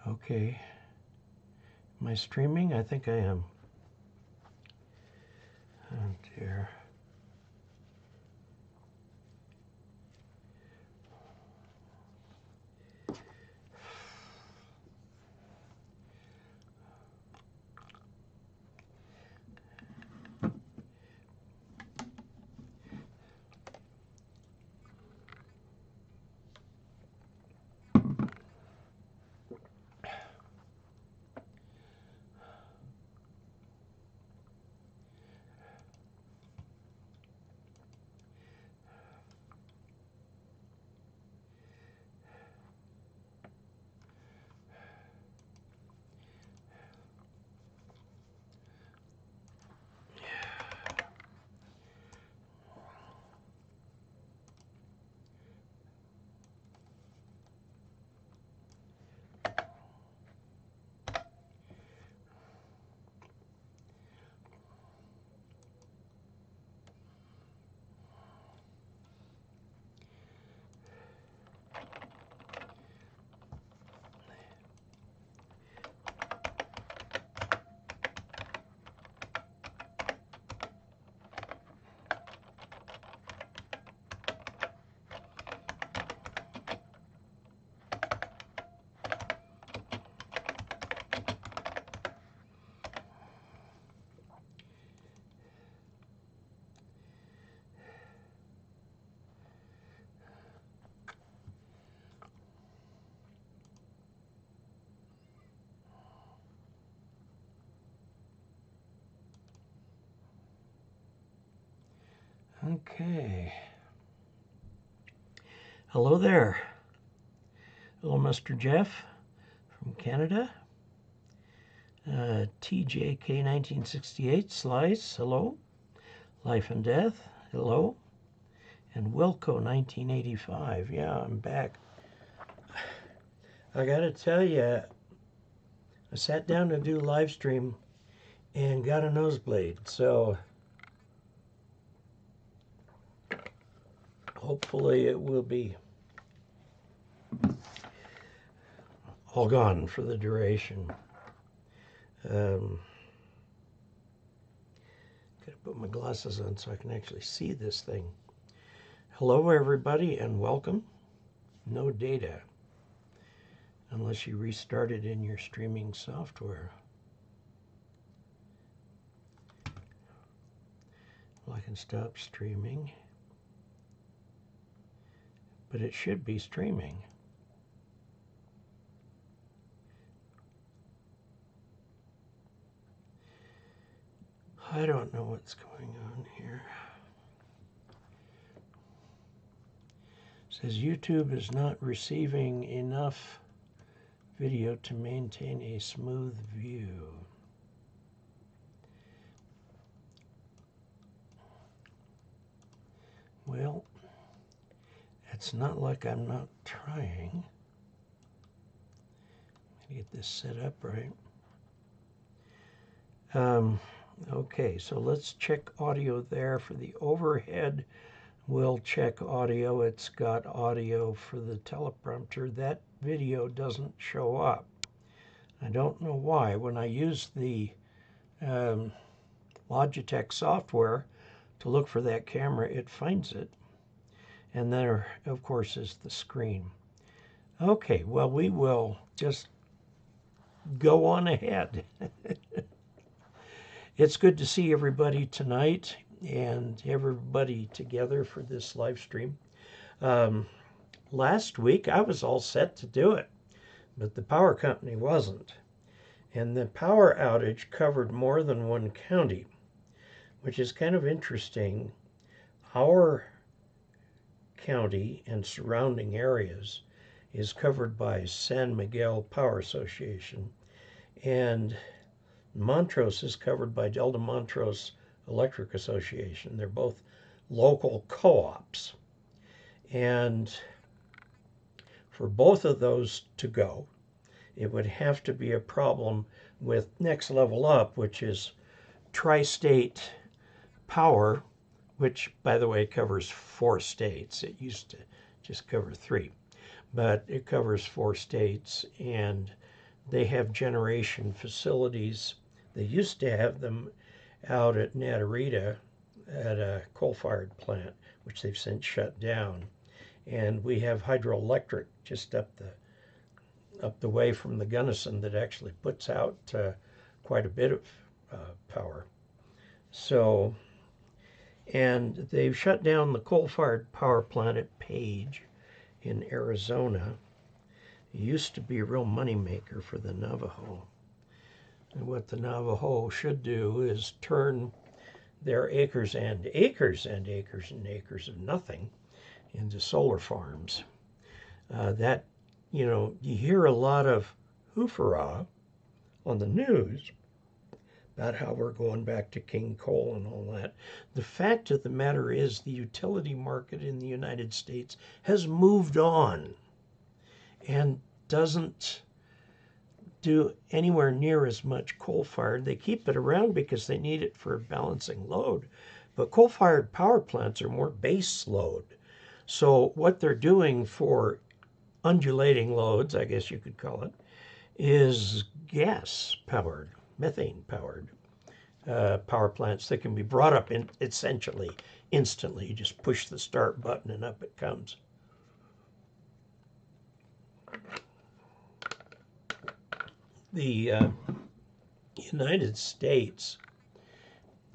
Okay. Am I streaming? I think I am. Oh dear. Okay. Hello there. Hello, Mr. Jeff from Canada. TJK 1968, Slice, hello. Life and Death, hello. And Wilco 1985, yeah, I'm back. I gotta tell you, I sat down to do live stream and got a nosebleed, so hopefully it will be all gone for the duration. Gotta put my glasses on so I can actually see this thing. Hello everybody and welcome. No data unless you restart it in your streaming software. Well, I can stop streaming, but it should be streaming. I don't know what's going on here. It says YouTube is not receiving enough video to maintain a smooth view. Well, it's not like I'm not trying. Get this set up right. Okay, so let's check audio there for the overhead. We'll check audio. It's got audio for the teleprompter. That video doesn't show up. I don't know why. When I use the Logitech software to look for that camera, it finds it. And there, of course, is the screen. Okay, well, we will just go on ahead. It's good to see everybody tonight and everybody together for this live stream. Last week, I was all set to do it, but the power company wasn't. And the power outage covered more than one county, which is kind of interesting. Our county and surrounding areas is covered by San Miguel Power Association, and Montrose is covered by Delta Montrose Electric Association. They're both local co-ops. And for both of those to go, it would have to be a problem with Next Level Up, which is Tri-State Power, which, by the way, covers 4 states. It used to just cover 3, but it covers 4 states, and they have generation facilities. They used to have them out at Natarita at a coal-fired plant, which they've since shut down. And we have hydroelectric just up the way from the Gunnison that actually puts out quite a bit of power. So, and they've shut down the coal-fired power plant at Page in Arizona. It used to be a real moneymaker for the Navajo. And what the Navajo should do is turn their acres and acres and acres and acres of nothing into solar farms. You hear a lot of hoofera on the news about how we're going back to king coal and all that. The fact of the matter is the utility market in the United States has moved on and doesn't do anywhere near as much coal-fired. They keep it around because they need it for balancing load, but coal-fired power plants are more base load. So what they're doing for undulating loads, I guess you could call it, is gas-powered, methane-powered power plants that can be brought up essentially instantly. You just push the start button and up it comes. The United States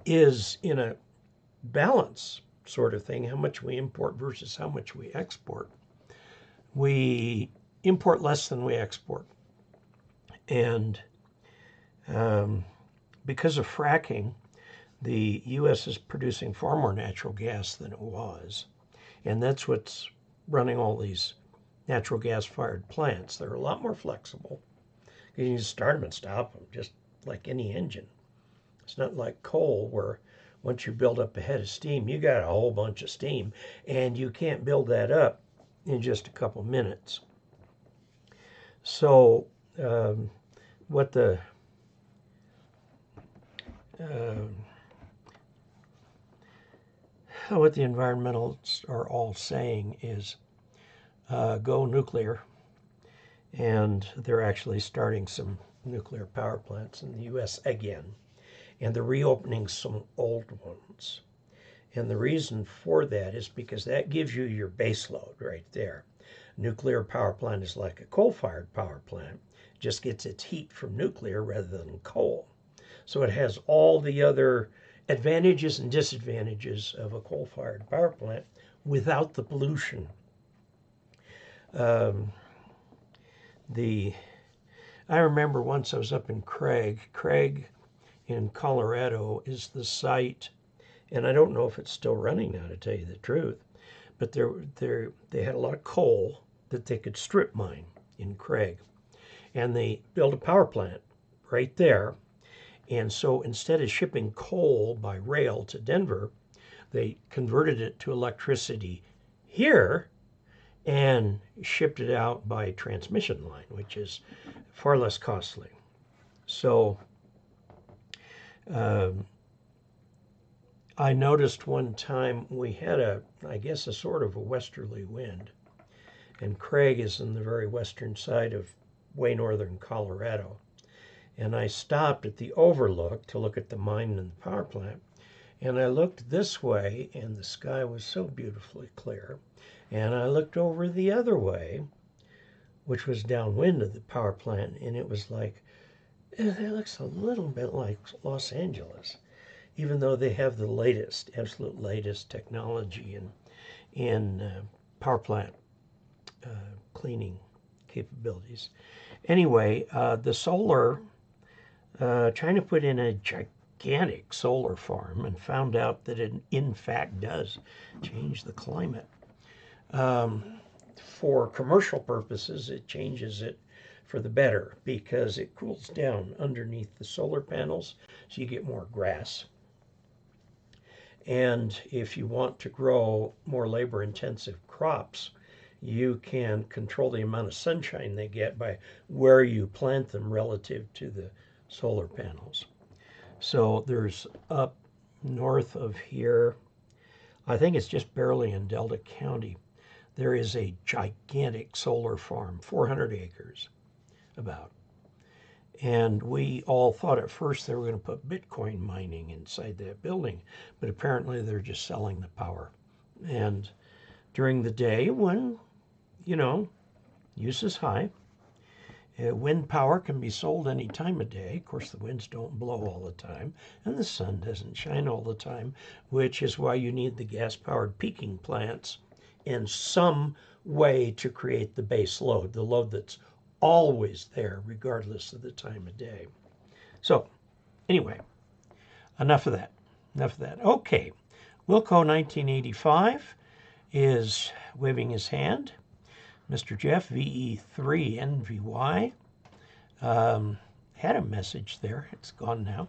is in a balance sort of thing, how much we import versus how much we export. We import less than we export. And because of fracking, the U.S. is producing far more natural gas than it was. And that's what's running all these natural gas-fired plants. They're a lot more flexible. You can just start them and stop them, just like any engine. It's not like coal, where once you build up a head of steam, you got a whole bunch of steam, and you can't build that up in just a couple minutes. So what the environmentalists are all saying is go nuclear. And they're actually starting some nuclear power plants in the U.S. again. And they're reopening some old ones. And the reason for that is because that gives you your base load right there. Nuclear power plant is like a coal-fired power plant. It just gets its heat from nuclear rather than coal. So it has all the other advantages and disadvantages of a coal-fired power plant without the pollution. I remember once I was up in Craig. Craig in Colorado is the site, and I don't know if it's still running now, to tell you the truth, but they had a lot of coal that they could strip mine in Craig. And they built a power plant right there. And so instead of shipping coal by rail to Denver, they converted it to electricity here and shipped it out by transmission line, which is far less costly. So I noticed one time we had a sort of a westerly wind, and Craig is in the very western side of way northern Colorado. And I stopped at the overlook to look at the mine and the power plant, and I looked this way, and the sky was so beautifully clear. And I looked over the other way, which was downwind of the power plant, and it was like, it looks a little bit like Los Angeles, even though they have the latest, absolute latest technology in power plant cleaning capabilities. Anyway, the solar, China put in a gigantic solar farm and found out that it in fact does change the climate. For commercial purposes, it changes it for the better because it cools down underneath the solar panels, so you get more grass. And if you want to grow more labor-intensive crops, you can control the amount of sunshine they get by where you plant them relative to the solar panels. So there's up north of here, I think it's just barely in Delta County, there is a gigantic solar farm, 400 acres about. And we all thought at first they were going to put Bitcoin mining inside that building, but apparently they're just selling the power. And during the day when, use is high, wind power can be sold any time of day. Of course, the winds don't blow all the time, and the sun doesn't shine all the time, which is why you need the gas-powered peaking plants and some way to create the base load, the load that's always there, regardless of the time of day. So, anyway, enough of that. Okay, Wilco 1985 is waving his hand. Mr. Jeff, VE3NVY, had a message there. It's gone now.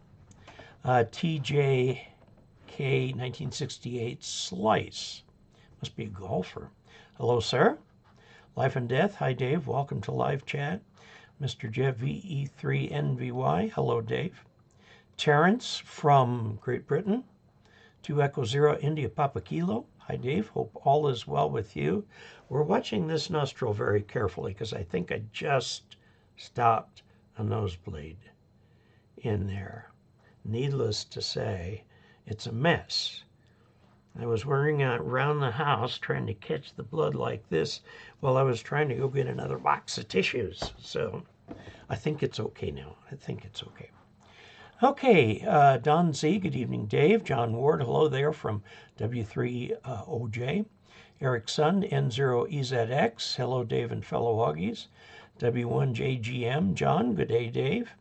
TJK 1968 Slice. Must be a golfer. Hello, sir. Life and Death. Hi, Dave. Welcome to live chat. Mr. Jeff, VE3NVY. Hello, Dave. Terrence from Great Britain. 2 Echo 0 India Papa Kilo. Hi, Dave. Hope all is well with you. We're watching this nostril very carefully because I think I just stopped a nosebleed in there. Needless to say, it's a mess. I was running around the house trying to catch the blood like this while I was trying to go get another box of tissues. So I think it's okay now. Okay, Don Z, good evening, Dave. John Ward, hello there from W3OJ. Eric Sund, N0EZX, hello, Dave and fellow Augies. W1JGM, John, good day, Dave.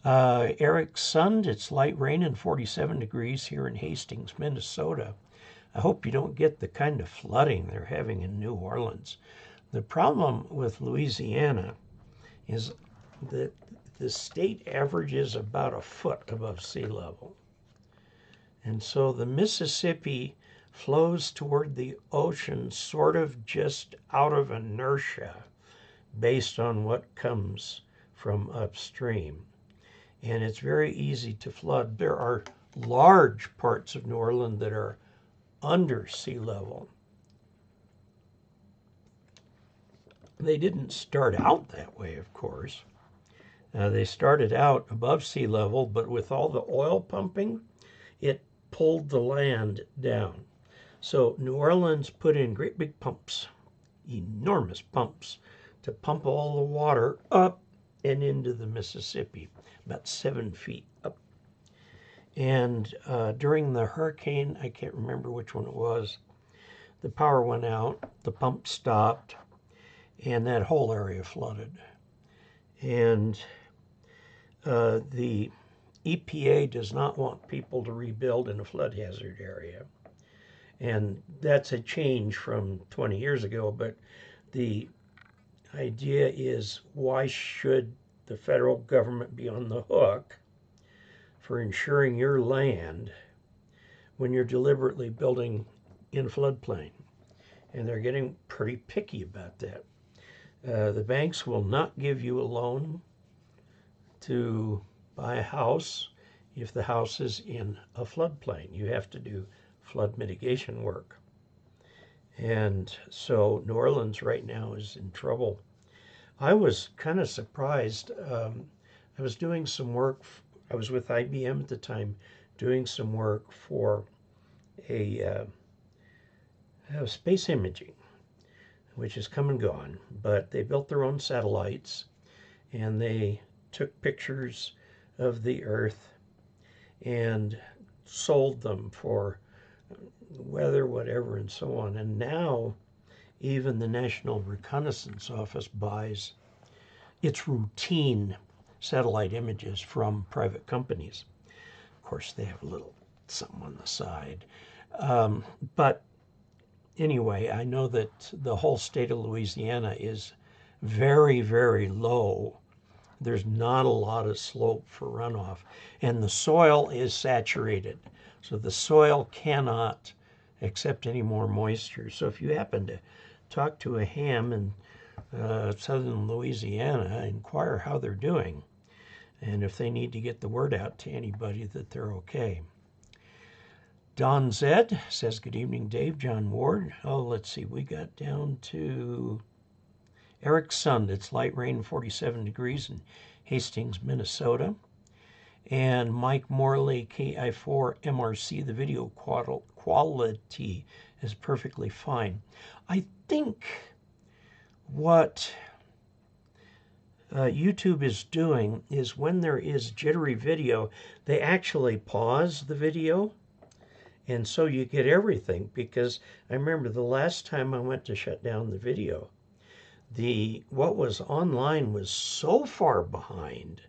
Eric Sund, it's light rain and 47 degrees here in Hastings, Minnesota. I hope you don't get the kind of flooding they're having in New Orleans. The problem with Louisiana is that the state averages about a foot above sea level. And so the Mississippi flows toward the ocean sort of just out of inertia based on what comes from upstream. And it's very easy to flood. There are large parts of New Orleans that are under sea level. They didn't start out that way, of course. They started out above sea level, but with all the oil pumping, it pulled the land down. So New Orleans put in great big pumps, enormous pumps, to pump all the water up and into the Mississippi, about 7 feet up. And during the hurricane, I can't remember which one it was, the power went out, the pump stopped, and that whole area flooded. And the EPA does not want people to rebuild in a flood hazard area. And that's a change from 20 years ago, but the idea is, why should the federal government be on the hook for insuring your land when you're deliberately building in floodplain? And they're getting pretty picky about that. The banks will not give you a loan to buy a house if the house is in a floodplain. You have to do flood mitigation work. And so New Orleans right now is in trouble. I was kind of surprised. I was doing some work. I was with IBM at the time, doing some work for a space imaging, which has come and gone. But they built their own satellites, and they took pictures of the Earth and sold them for weather, whatever, and so on. And now even the National Reconnaissance Office buys its routine satellite images from private companies. Of course, they have a little something on the side. But anyway, I know that the whole state of Louisiana is very, very low. There's not a lot of slope for runoff, and the soil is saturated. So the soil cannot accept any more moisture. So if you happen to talk to a ham in southern Louisiana, inquire how they're doing, and if they need to get the word out to anybody that they're okay. Don Zed says, good evening, Dave. John Ward. Oh, let's see, we got down to Eric Sund, it's light rain, 47 degrees in Hastings, Minnesota. And Mike Morley, KI4 MRC, the video quality is perfectly fine. I think what YouTube is doing is when there is jittery video, they actually pause the video. And so you get everything, because I remember the last time I went to shut down the video, what was online was so far behind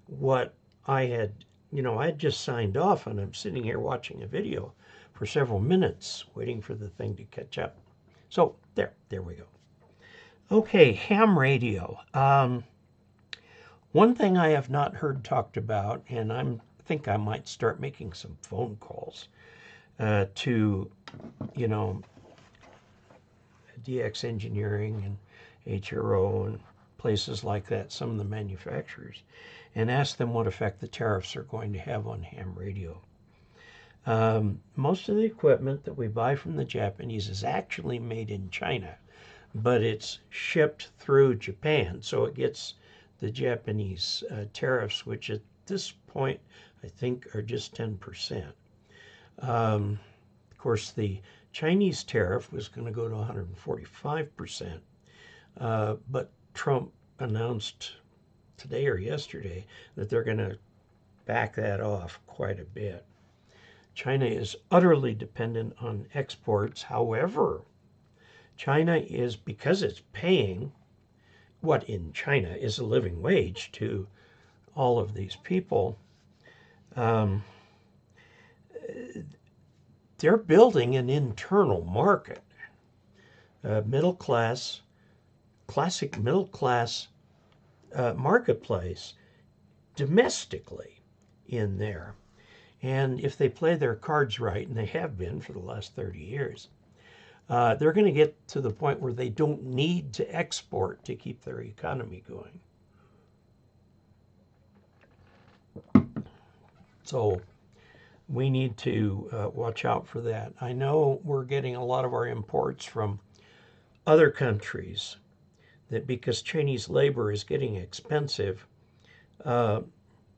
what I had, I had just signed off, and I'm sitting here watching a video for several minutes waiting for the thing to catch up. So there we go. Okay, ham radio. One thing I have not heard talked about, and I think I might start making some phone calls to, DX Engineering and HRO and places like that, some of the manufacturers, and ask them what effect the tariffs are going to have on ham radio. Most of the equipment that we buy from the Japanese is actually made in China, but it's shipped through Japan, so it gets the Japanese tariffs, which at this point I think are just 10%. Of course, the Chinese tariff was going to go to 145%, but Trump announced today or yesterday that they're going to back that off quite a bit. China is utterly dependent on exports. However, China is, because it's paying what in China is a living wage to all of these people, they're building an internal market, classic middle class marketplace domestically in there. And if they play their cards right, and they have been for the last 30 years, they're going to get to the point where they don't need to export to keep their economy going. So we need to watch out for that. I know we're getting a lot of our imports from other countries, that because Chinese labor is getting expensive,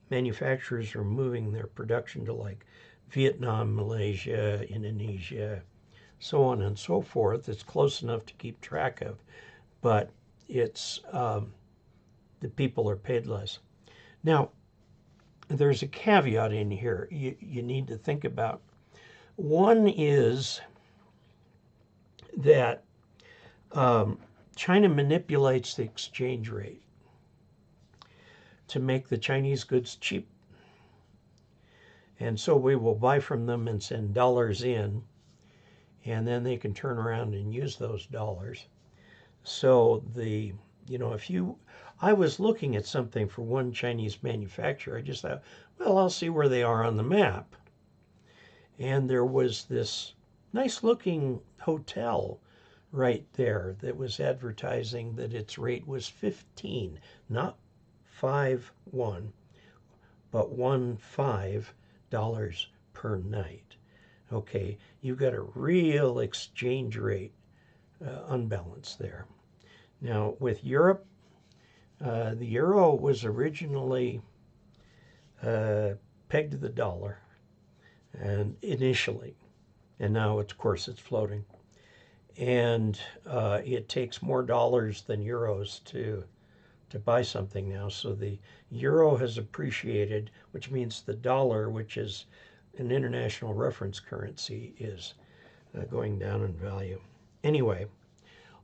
manufacturers are moving their production to like Vietnam, Malaysia, Indonesia, so on and so forth. It's close enough to keep track of, but it's the people are paid less. Now, there's a caveat in here you need to think about. One is that China manipulates the exchange rate to make the Chinese goods cheap. And so we will buy from them and send dollars in, and then they can turn around and use those dollars. So I was looking at something for one Chinese manufacturer. I just thought, well, I'll see where they are on the map. And there was this nice looking hotel right there that was advertising that its rate was 15, not 5-1, but $15 per night. Okay, you've got a real exchange rate unbalance there. Now with Europe, the euro was originally pegged to the dollar, and initially, and now of course it's floating, and it takes more dollars than euros to buy something now. So the euro has appreciated, which means the dollar, which is an international reference currency, is going down in value. Anyway,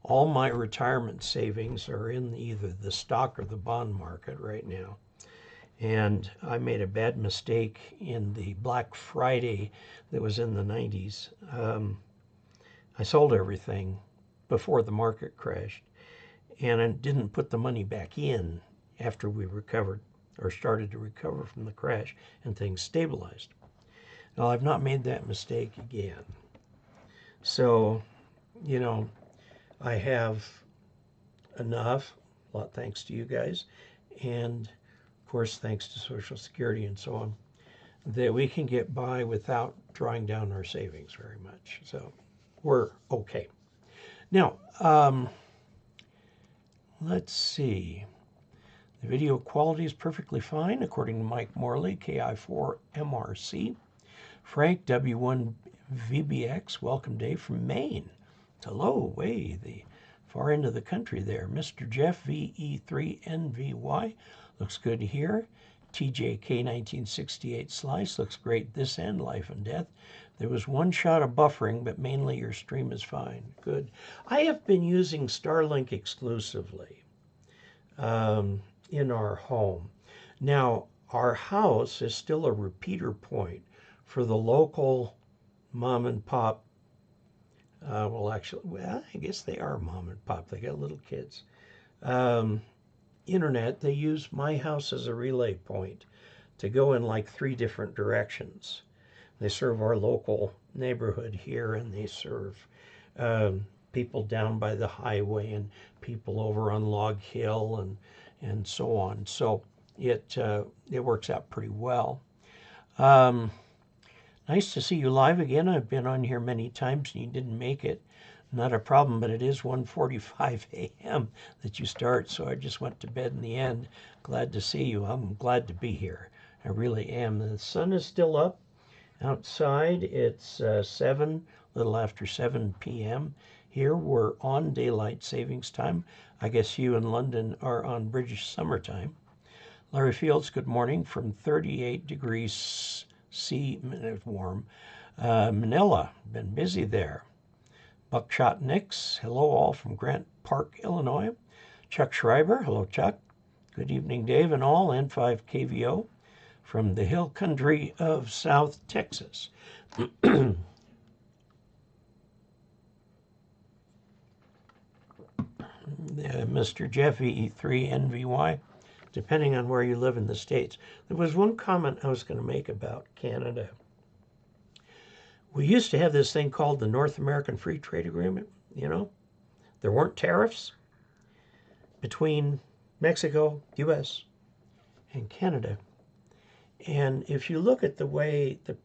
all my retirement savings are in either the stock or the bond market right now. And I made a bad mistake in the Black Friday that was in the 90s. I sold everything before the market crashed, and I didn't put the money back in after we recovered or started to recover from the crash and things stabilized. Now, I've not made that mistake again. So, I have enough, a lot thanks to you guys, and of course thanks to Social Security and so on, that we can get by without drawing down our savings very much. So we're okay. Now, Let's see. The video quality is perfectly fine, according to Mike Morley, KI4MRC. Frank, W1VBX, welcome Dave from Maine. Hello, way the far end of the country there. Mr. Jeff, VE3NVY, looks good here. TJK1968 Slice, looks great this end, life and death. There was one shot of buffering, but mainly your stream is fine. Good. I have been using Starlink exclusively in our home. Now, our house is still a repeater point for the local mom and pop. I guess they are mom and pop. They got little kids. Internet, they use my house as a relay point to go in like 3 different directions. They serve our local neighborhood here, and they serve people down by the highway and people over on Log Hill and so on. So it works out pretty well. Nice to see you live again. I've been on here many times and you didn't make it. Not a problem, but it is 1:45 a.m. that you start, so I just went to bed in the end. Glad to see you. I'm glad to be here. I really am. The sun is still up outside. It's 7, a little after 7 p.m. Here we're on daylight savings time. I guess you in London are on British summertime. Larry Fields, good morning from 38 degrees C, warm. Manila, been busy there. Buckshot Nix, hello all from Grant Park, Illinois. Chuck Schreiber, hello Chuck. Good evening Dave and all, N5 KVO from the hill country of South Texas. Mr. Jeff E3NVY, depending on where you live in the States. There was one comment I was going to make about Canada. We used to have this thing called the North American Free Trade Agreement, you know. There weren't tariffs between Mexico, U.S., and Canada. And if you look at the way the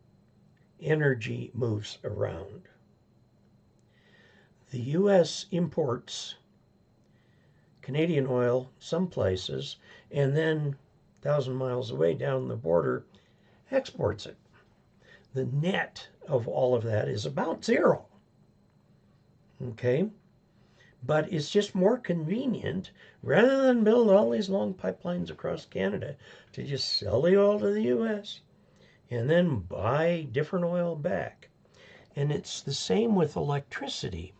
energy moves around, the U.S. imports Canadian oil some places, and then 1,000 miles away down the border exports it. The net of all of that is about 0. Okay? But it's just more convenient, rather than build all these long pipelines across Canada, to just sell the oil to the U.S. and then buy different oil back. And it's the same with electricity.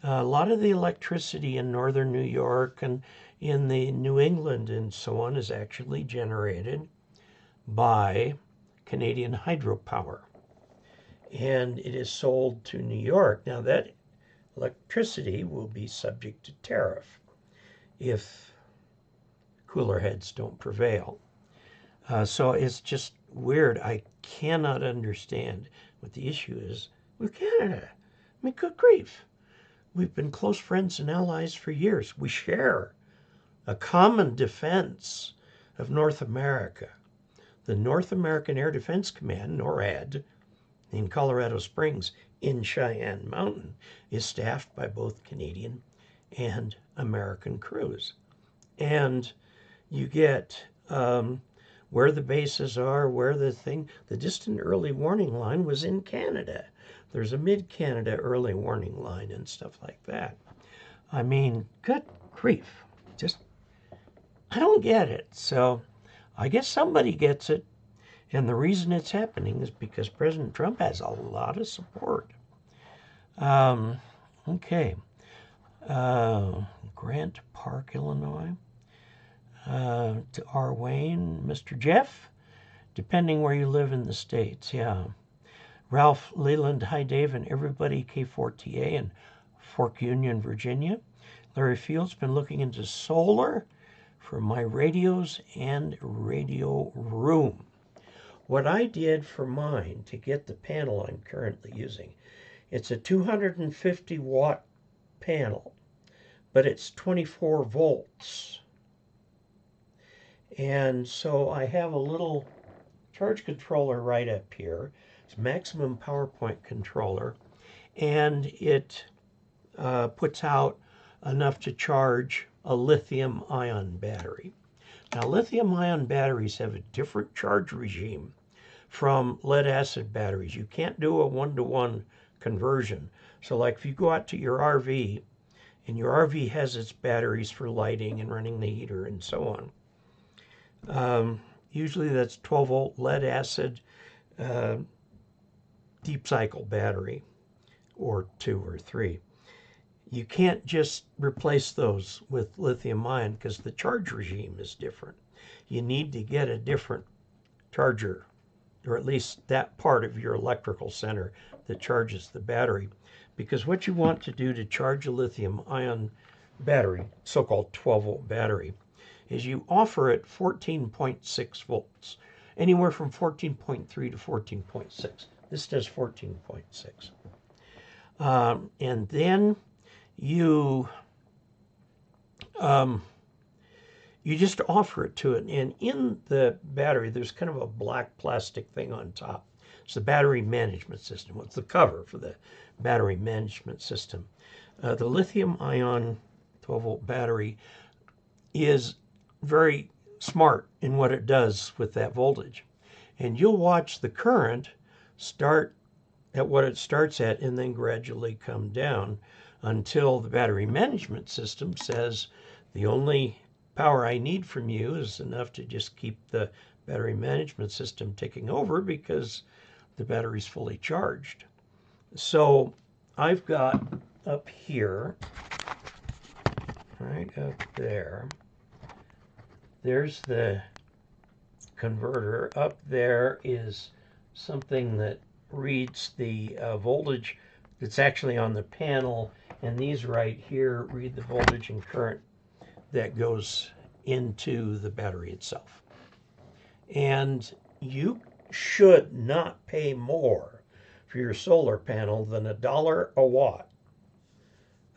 A lot of the electricity in northern New York and in the New England and so on is actually generated by Canadian hydropower. And it is sold to New York. Now that electricity will be subject to tariff if cooler heads don't prevail. So it's just weird. I cannot understand what the issue is with Canada. I mean, good grief. We've been close friends and allies for years. We share a common defense of North America. The North American Air Defense Command, NORAD, in Colorado Springs in Cheyenne Mountain, is staffed by both Canadian and American crews. And you get where the bases are, where the distant early warning line was in Canada. There's a mid-Canada early warning line and stuff like that. I mean, good grief. Just, I don't get it. So I guess somebody gets it. And the reason it's happening is because President Trump has a lot of support. Okay. Grant Park, Illinois. To R. Wayne, Mr. Jeff, depending where you live in the States, yeah. Ralph Leland, hi Dave, and everybody, K4TA in Fork Union, Virginia. Larry Fields, been looking into solar for my radios and radio room. What I did for mine to get the panel I'm currently using, it's a 250 watt panel, but it's 24 volts. And so I have a little charge controller right up here. It's maximum power point controller, and it puts out enough to charge a lithium-ion battery. Now, lithium-ion batteries have a different charge regime from lead-acid batteries. You can't do a one-to-one conversion. So like if you go out to your RV, and your RV has its batteries for lighting and running the heater and so on, usually that's 12-volt lead-acid deep cycle battery, or 2 or 3. You can't just replace those with lithium-ion because the charge regime is different. You need to get a different charger, or at least that part of your electrical center that charges the battery. Because what you want to do to charge a lithium-ion battery, so-called 12-volt battery, is you offer it 14.6 volts, anywhere from 14.3 to 14.6. This does 14.6. And then you just offer it to it. And in the battery, there's kind of a black plastic thing on top. It's the battery management system. It's the cover for the battery management system. The lithium-ion 12-volt battery is very smart in what it does with that voltage. And you'll watch the current start at what it starts at and then gradually come down until the battery management system says the only power I need from you is enough to just keep the battery management system ticking over because the battery's fully charged. So I've got up here, right up there, there's the converter. Up there is something that reads the voltage that's actually on the panel, and these right here read the voltage and current that goes into the battery itself. And you should not pay more for your solar panel than $1 a watt.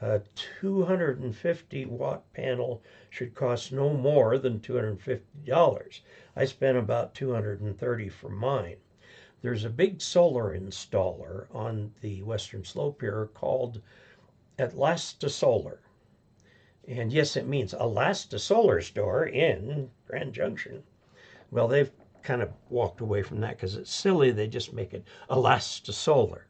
A 250 watt panel should cost no more than $250. I spent about $230 for mine. There's a big solar installer on the western slope here called Atlasta Solar. And yes, it means Alasta Solar Store in Grand Junction. Well, they've kind of walked away from that because it's silly. They just make it Alasta Solar.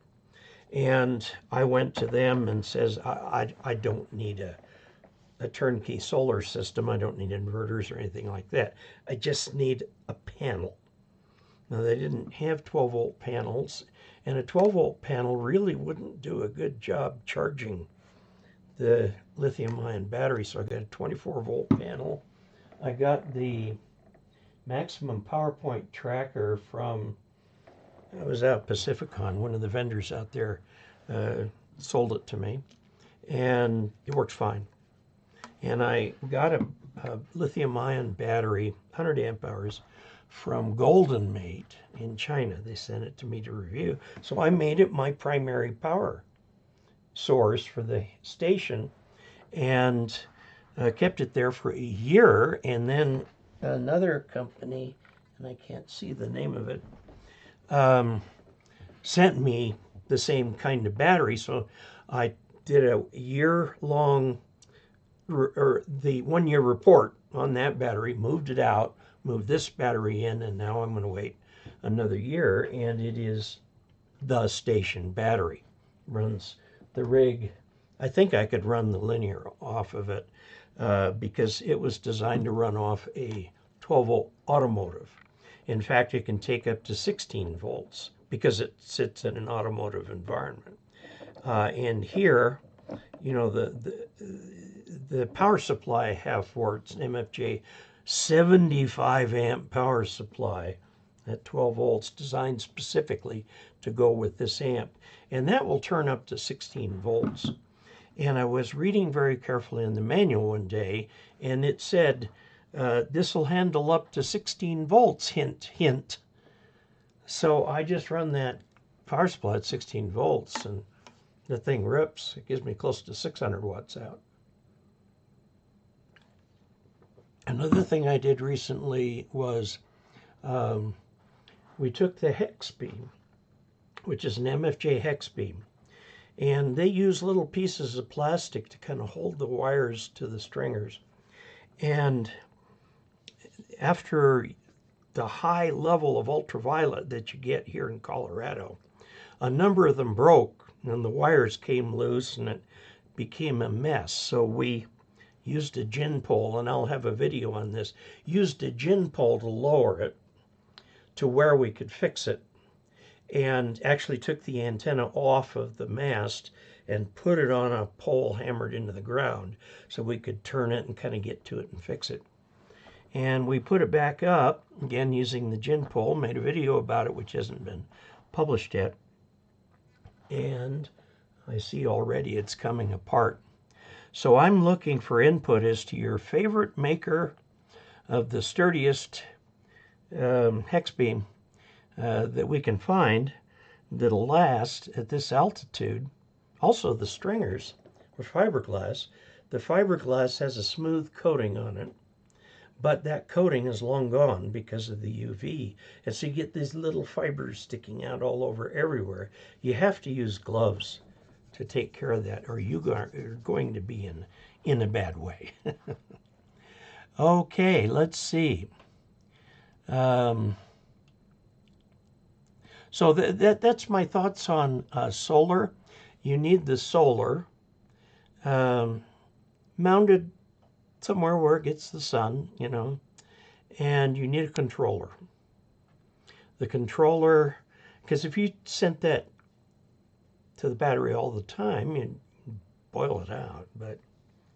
And I went to them and says, I don't need a turnkey solar system. I don't need inverters or anything like that. I just need a panel. Now, they didn't have 12-volt panels, and a 12-volt panel really wouldn't do a good job charging the lithium-ion battery, so I got a 24-volt panel. I got the maximum power point tracker from, I was out at Pacificon, one of the vendors out there sold it to me, and it works fine. And I got a lithium-ion battery, 100 amp hours, from Golden Mate in China. They sent it to me to review. So I made it my primary power source for the station and kept it there for a year. And then another company, and I can't see the name of it, sent me the same kind of battery. So I did a year-long, or the 1 year report on that battery, moved it out, moved this battery in, and now I'm going to wait another year, and it is the station battery. Runs the rig. I think I could run the linear off of it because it was designed to run off a 12-volt automotive. In fact, it can take up to 16 volts because it sits in an automotive environment. And here, you know, the power supply I have for it's an MFJ 75 amp power supply at 12 volts, designed specifically to go with this amp. And that will turn up to 16 volts. And I was reading very carefully in the manual one day, and it said, this will handle up to 16 volts, hint, hint. So I just run that power supply at 16 volts, and the thing rips. It gives me close to 600 watts out. Another thing I did recently was we took the hex beam, which is an MFJ hex beam, and they use little pieces of plastic to kind of hold the wires to the stringers. And after the high level of ultraviolet that you get here in Colorado, a number of them broke and the wires came loose and it became a mess. So we used a gin pole, and I'll have a video on this, used a gin pole to lower it to where we could fix it, and actually took the antenna off of the mast and put it on a pole hammered into the ground so we could turn it and kind of get to it and fix it. And we put it back up, again using the gin pole, made a video about it which hasn't been published yet. And I see already it's coming apart. So I'm looking for input as to your favorite maker of the sturdiest hex beam that we can find that'll last at this altitude. Also the stringers or fiberglass. The fiberglass has a smooth coating on it, but that coating is long gone because of the UV. And so you get these little fibers sticking out all over everywhere. You have to use gloves to take care of that, or you are going to be in a bad way. Okay, let's see. So that's my thoughts on solar. You need the solar mounted somewhere where it gets the sun, you know, and you need a controller. The controller, because if you sent that to the battery all the time, you'd boil it out, but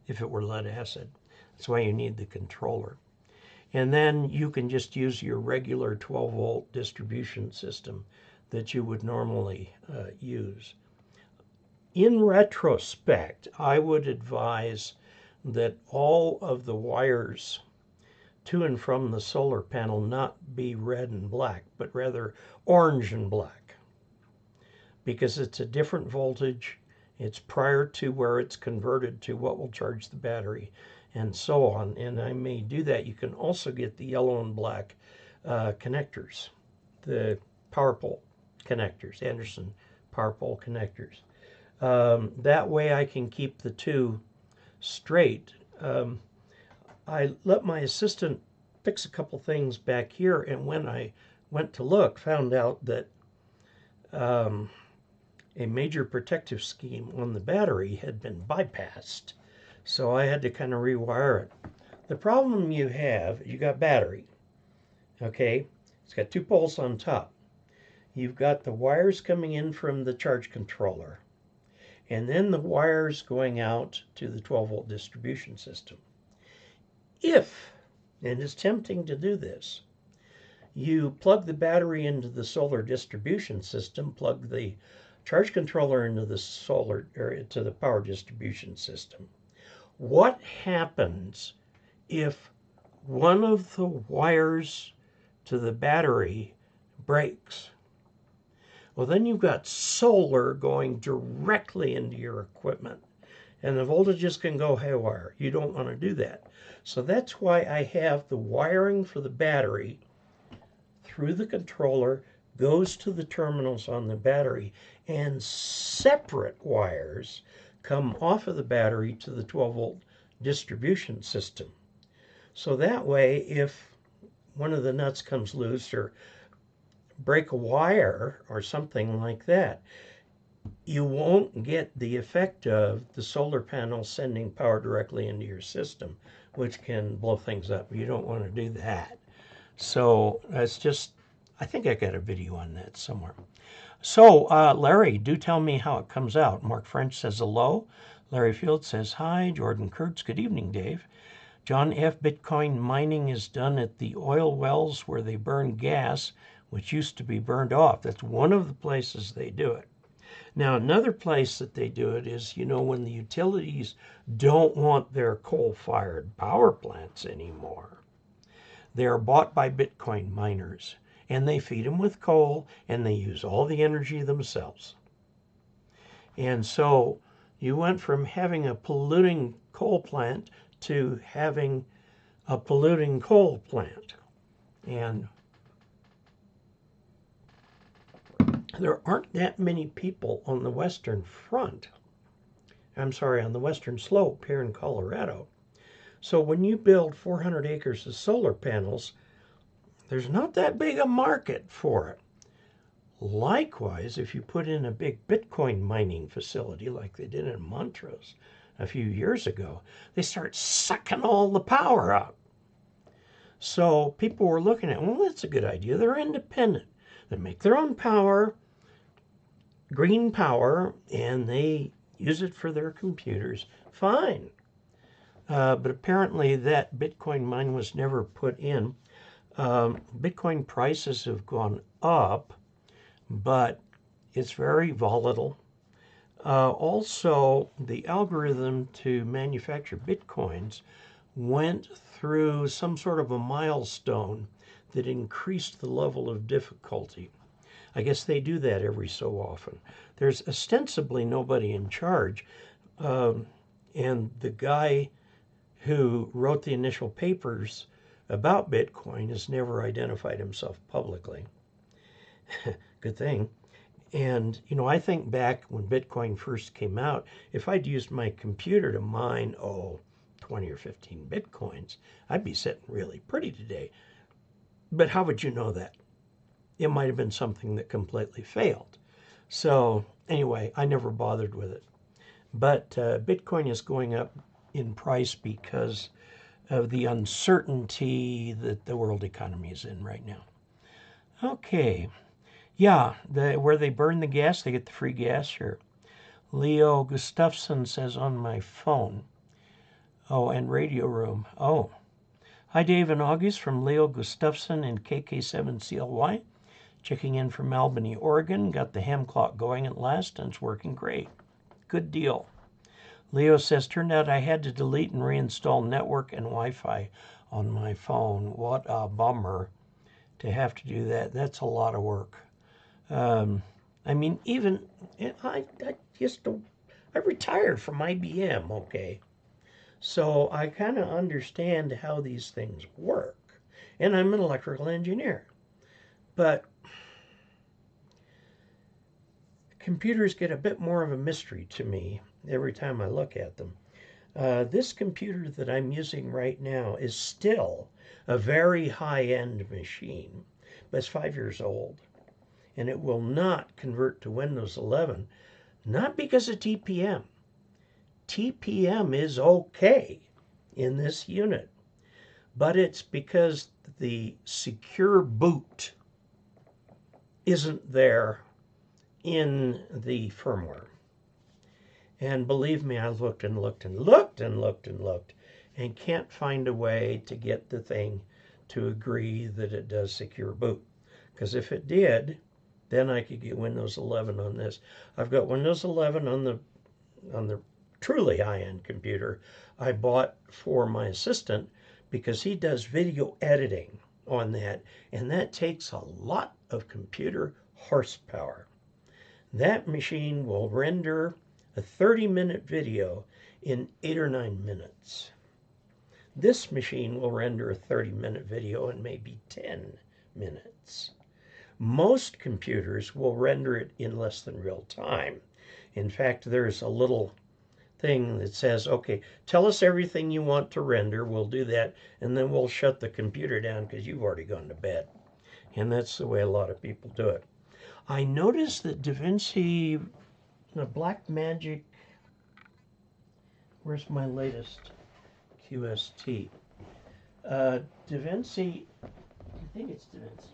if it were lead acid, that's why you need the controller. And then you can just use your regular 12-volt distribution system that you would normally use. In retrospect, I would advise that all of the wires to and from the solar panel not be red and black, but rather orange and black, because it's a different voltage. It's prior to where it's converted to what will charge the battery, and so on. And I may do that. You can also get the yellow and black connectors, the power pole connectors, Anderson power pole connectors. That way I can keep the two straight. I let my assistant fix a couple things back here, and when I went to look, found out that a major protective scheme on the battery had been bypassed. So I had to kind of rewire it. The problem you have, you got battery, okay? It's got two poles on top. You've got the wires coming in from the charge controller, and then the wires going out to the 12-volt distribution system. If, and it's tempting to do this, you plug the battery into the solar distribution system, plug the charge controller into the solar, or to the power distribution system. What happens if one of the wires to the battery breaks? Well, then you've got solar going directly into your equipment, and the voltages can go haywire. You don't want to do that. So that's why I have the wiring for the battery through the controller, goes to the terminals on the battery, and separate wires come off of the battery to the 12-volt distribution system. So that way, if one of the nuts comes loose or break a wire or something like that, you won't get the effect of the solar panel sending power directly into your system, which can blow things up. You don't want to do that. So that's just, I think I got a video on that somewhere. So Larry, do tell me how it comes out. Mark French says hello. Larry Field says hi. Jordan Kurtz, good evening, Dave. John F. Bitcoin mining is done at the oil wells where they burn gas, which used to be burned off. That's one of the places they do it. Now, another place that they do it is, you know, when the utilities don't want their coal-fired power plants anymore. They are bought by Bitcoin miners, and they feed them with coal, and they use all the energy themselves. And so you went from having a polluting coal plant to having a polluting coal plant. And there aren't that many people on the western front. I'm sorry, on the western slope here in Colorado. So when you build 400 acres of solar panels, there's not that big a market for it. Likewise, if you put in a big Bitcoin mining facility like they did in Montrose a few years ago, they start sucking all the power out. So people were looking at, well, that's a good idea. They're independent. They make their own power, green power, and they use it for their computers. Fine. But apparently that Bitcoin mine was never put in. Bitcoin prices have gone up, but it's very volatile. Also, the algorithm to manufacture Bitcoins went through some sort of a milestone that increased the level of difficulty. I guess they do that every so often. There's ostensibly nobody in charge, and the guy who wrote the initial papers about Bitcoin has never identified himself publicly. Good thing. And, you know, I think back when Bitcoin first came out, if I'd used my computer to mine, 20 or 15 Bitcoins, I'd be sitting really pretty today. But how would you know that? It might have been something that completely failed. So anyway, I never bothered with it. But Bitcoin is going up in price because of the uncertainty that the world economy is in right now. Okay. Yeah, where they burn the gas, they get the free gas here. Leo Gustafson says on my phone. Oh, and radio room. Oh. Hi, Dave and August from Leo Gustafson and KK7CLY. Checking in from Albany, Oregon. Got the ham clock going at last and it's working great. Good deal. Leo says, turned out I had to delete and reinstall network and Wi-Fi on my phone. What a bummer to have to do that. That's a lot of work. I mean, even I retired from IBM, okay? So I kind of understand how these things work. And I'm an electrical engineer. But computers get a bit more of a mystery to me every time I look at them. This computer that I'm using right now is still a very high-end machine, but it's 5 years old. And it will not convert to Windows 11, not because of TPM. TPM is okay in this unit, but it's because the secure boot isn't there in the firmware. And believe me, I looked and looked and looked and looked and looked and can't find a way to get the thing to agree that it does secure boot. Because if it did, then I could get Windows 11 on this. I've got Windows 11 on the truly high-end computer I bought for my assistant because he does video editing on that, and that takes a lot of computer horsepower. That machine will render a 30-minute video in 8 or 9 minutes. This machine will render a 30-minute video in maybe 10 minutes. Most computers will render it in less than real time. In fact, there's a little thing that says, okay, tell us everything you want to render, we'll do that, and then we'll shut the computer down because you've already gone to bed. And that's the way a lot of people do it. I noticed that DaVinci, the Blackmagic, where's my latest QST? DaVinci, I think it's DaVinci,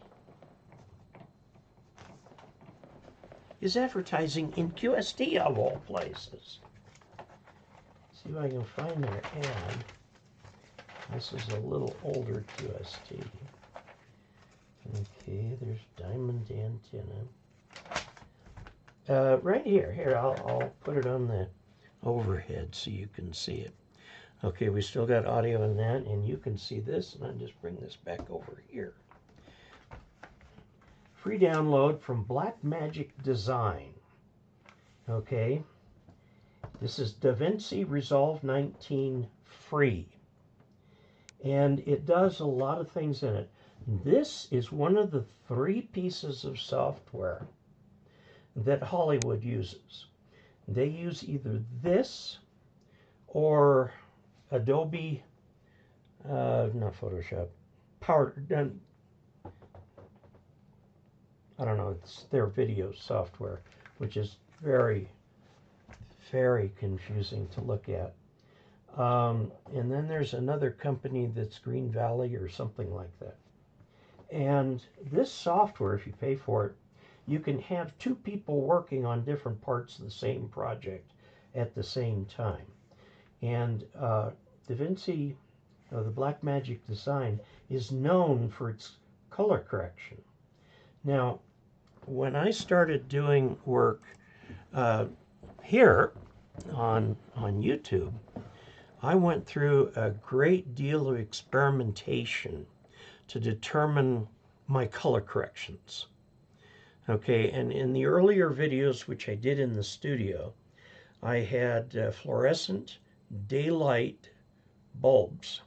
is advertising in QST of all places. See if I can find their ad. This is a little older QST. Okay, there's diamond antenna. Right here. Here, I'll put it on the overhead so you can see it. Okay, we still got audio in that, and you can see this, and I'll just bring this back over here. Free download from Blackmagic Design. Okay, this is DaVinci Resolve 19 free, and it does a lot of things in it. This is one of the 3 pieces of software that Hollywood uses. They use either this or Adobe not Photoshop, Power, I don't know, it's their video software, which is very, very confusing to look at. And then there's another company that's Green Valley or something like that. And this software, if you pay for it, you can have two people working on different parts of the same project at the same time. And DaVinci, the Blackmagic design, is known for its color correction. Now, when I started doing work here on YouTube, I went through a great deal of experimentation to determine my color corrections. Okay, and in the earlier videos, which I did in the studio, I had fluorescent daylight bulbs,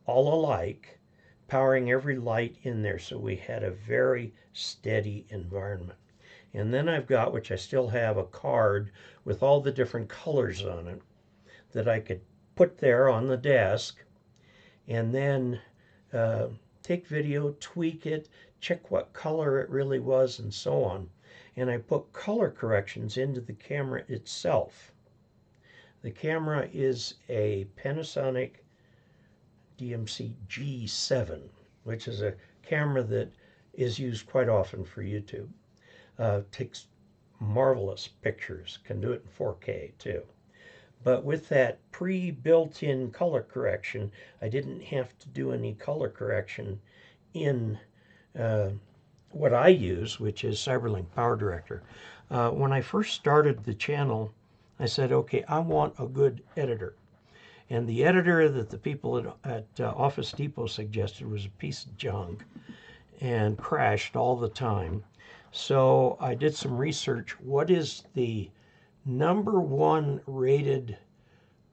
all alike, powering every light in there, so we had a very steady environment. And then I've got, which I still have, a card with all the different colors on it that I could put there on the desk, and then take video, tweak it, check what color it really was, and so on. And I put color corrections into the camera itself. The camera is a Panasonic DMC G7, which is a camera that is used quite often for YouTube. Takes marvelous pictures, can do it in 4K too. But with that pre-built-in color correction, I didn't have to do any color correction in what I use, which is CyberLink Power Director. When I first started the channel, I said, okay, I want a good editor. And the editor that the people at Office Depot suggested was a piece of junk and crashed all the time. So I did some research. What is the #1 rated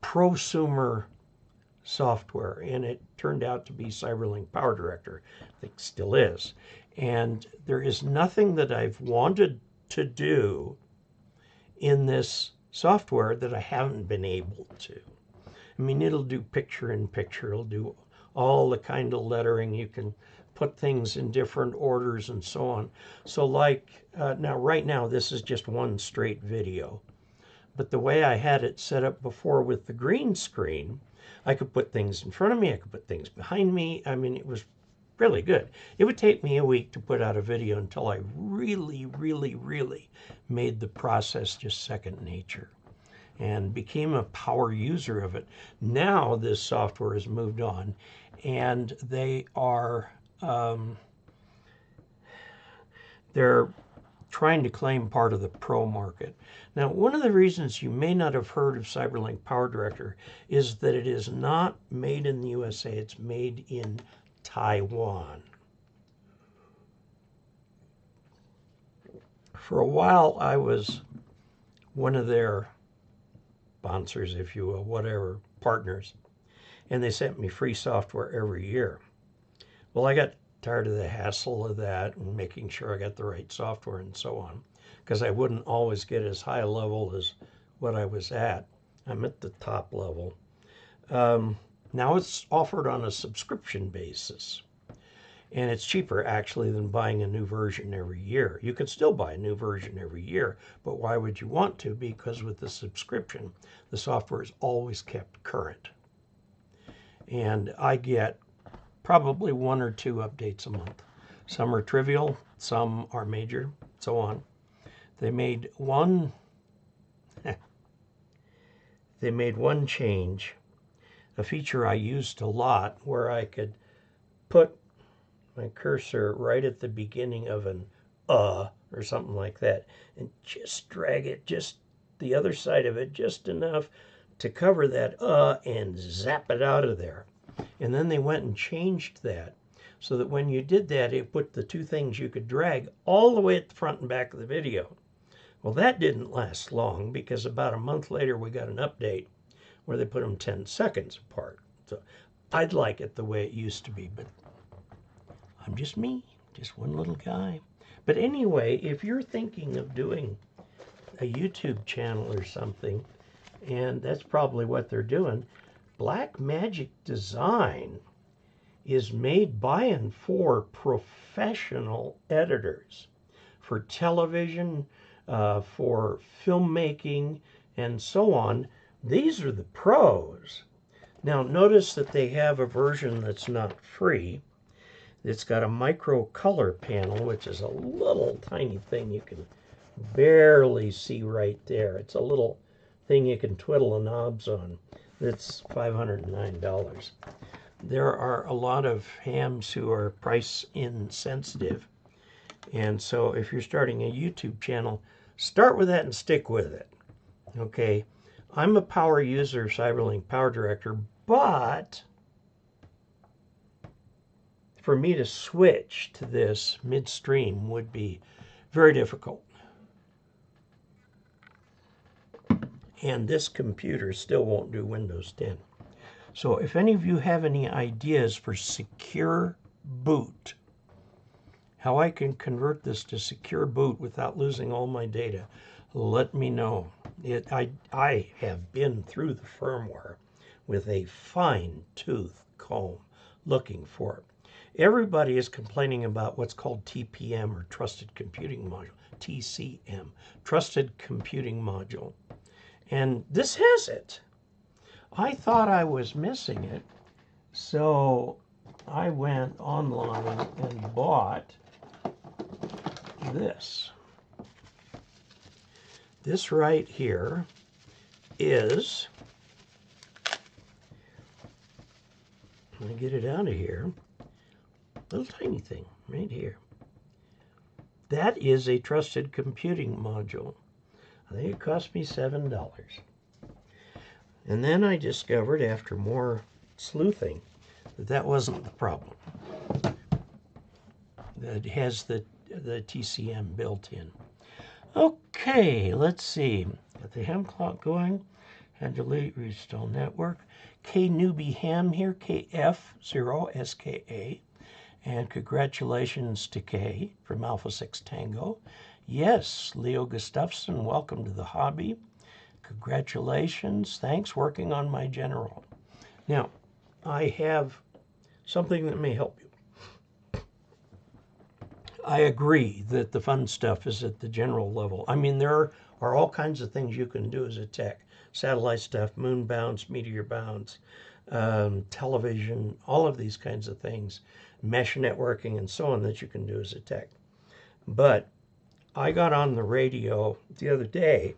prosumer software? And it turned out to be CyberLink Power Director. I think still is. And there is nothing that I've wanted to do in this software that I haven't been able to. I mean, it'll do picture-in-picture. It'll do all the kind of lettering. You can put things in different orders and so on. So like, now right now, this is just one straight video. But the way I had it set up before with the green screen, I could put things in front of me, I could put things behind me. I mean, it was really good. It would take me a week to put out a video until I really, really, really made the process just second nature and became a power user of it. Now this software has moved on, and they are they're trying to claim part of the pro market. Now, one of the reasons you may not have heard of CyberLink Power Director is that it is not made in the USA, it's made in Taiwan. For a while, I was one of their sponsors, if you will, whatever, partners, and they sent me free software every year. Well, I got tired of the hassle of that and making sure I got the right software and so on, because I wouldn't always get as high a level as what I was at. I'm at the top level. Now it's offered on a subscription basis, and it's cheaper actually than buying a new version every year. You can still buy a new version every year, but why would you want to? Because with the subscription, the software is always kept current. And I get probably 1 or 2 updates a month. Some are trivial, some are major, so on. They made one change, a feature I used a lot, where I could put my cursor right at the beginning of an or something like that, and just drag it just the other side of it just enough to cover that and zap it out of there. And then they went and changed that so that when you did that, it put the 2 things you could drag all the way at the front and back of the video. Well, that didn't last long, because about a month later we got an update where they put them 10 seconds apart. So I'd like it the way it used to be, but I'm just me, just one little guy. But anyway, if you're thinking of doing a YouTube channel or something, and that's probably what they're doing, Black Magic design is made by and for professional editors, for television, for filmmaking, and so on. These are the pros. Now notice that they have a version that's not free. It's got a micro color panel, which is a little tiny thing you can barely see right there. It's a little thing you can twiddle the knobs on. It's $509. There are a lot of hams who are price insensitive. And so if you're starting a YouTube channel, start with that and stick with it. Okay, I'm a power user, CyberLink Power Director, but for me to switch to this midstream would be very difficult. And this computer still won't do Windows 10. So if any of you have any ideas for secure boot, how I can convert this to secure boot without losing all my data, let me know. I have been through the firmware with a fine-tooth comb looking for it. Everybody is complaining about what's called TPM, or Trusted Computing Module, TCM, Trusted Computing Module. And this has it. I thought I was missing it, so I went online and bought this. This right here is, let me get it out of here, little tiny thing right here. That is a Trusted Computing Module. I think it cost me $7. And then I discovered, after more sleuthing, that that wasn't the problem. That has the TCM built in. Okay, let's see. Got the ham clock going. And delete restore network. K newbie ham here, KF0SKA. And congratulations to K from Alpha 6 Tango. Yes, Leo Gustafson, welcome to the hobby. Congratulations. Thanks, working on my general. Now, I have something that may help you. I agree that the fun stuff is at the general level. I mean, there are all kinds of things you can do as a tech. Satellite stuff, moon bounce, meteor bounce, television, all of these kinds of things, mesh networking and so on that you can do as a tech. But I got on the radio the other day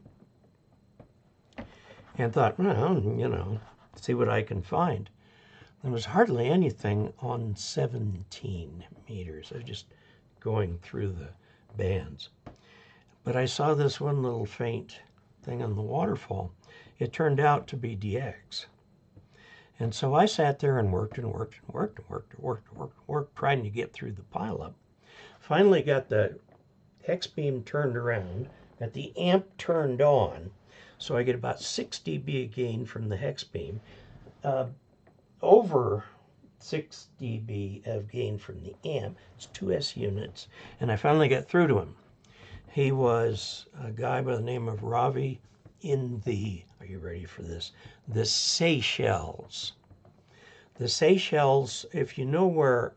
and thought, well, you know, see what I can find. There was hardly anything on 17 meters. I was just going through the bands. But I saw this one little faint thing on the waterfall. It turned out to be DX. And so I sat there and worked, trying to get through the pileup. Finally got the hex beam turned around, got the amp turned on, so I get about 6 dB gain from the hex beam, over 6 dB of gain from the amp. It's 2S units, and I finally got through to him. He was a guy by the name of Ravi in the, are you ready for this? The Seychelles. The Seychelles, if you know where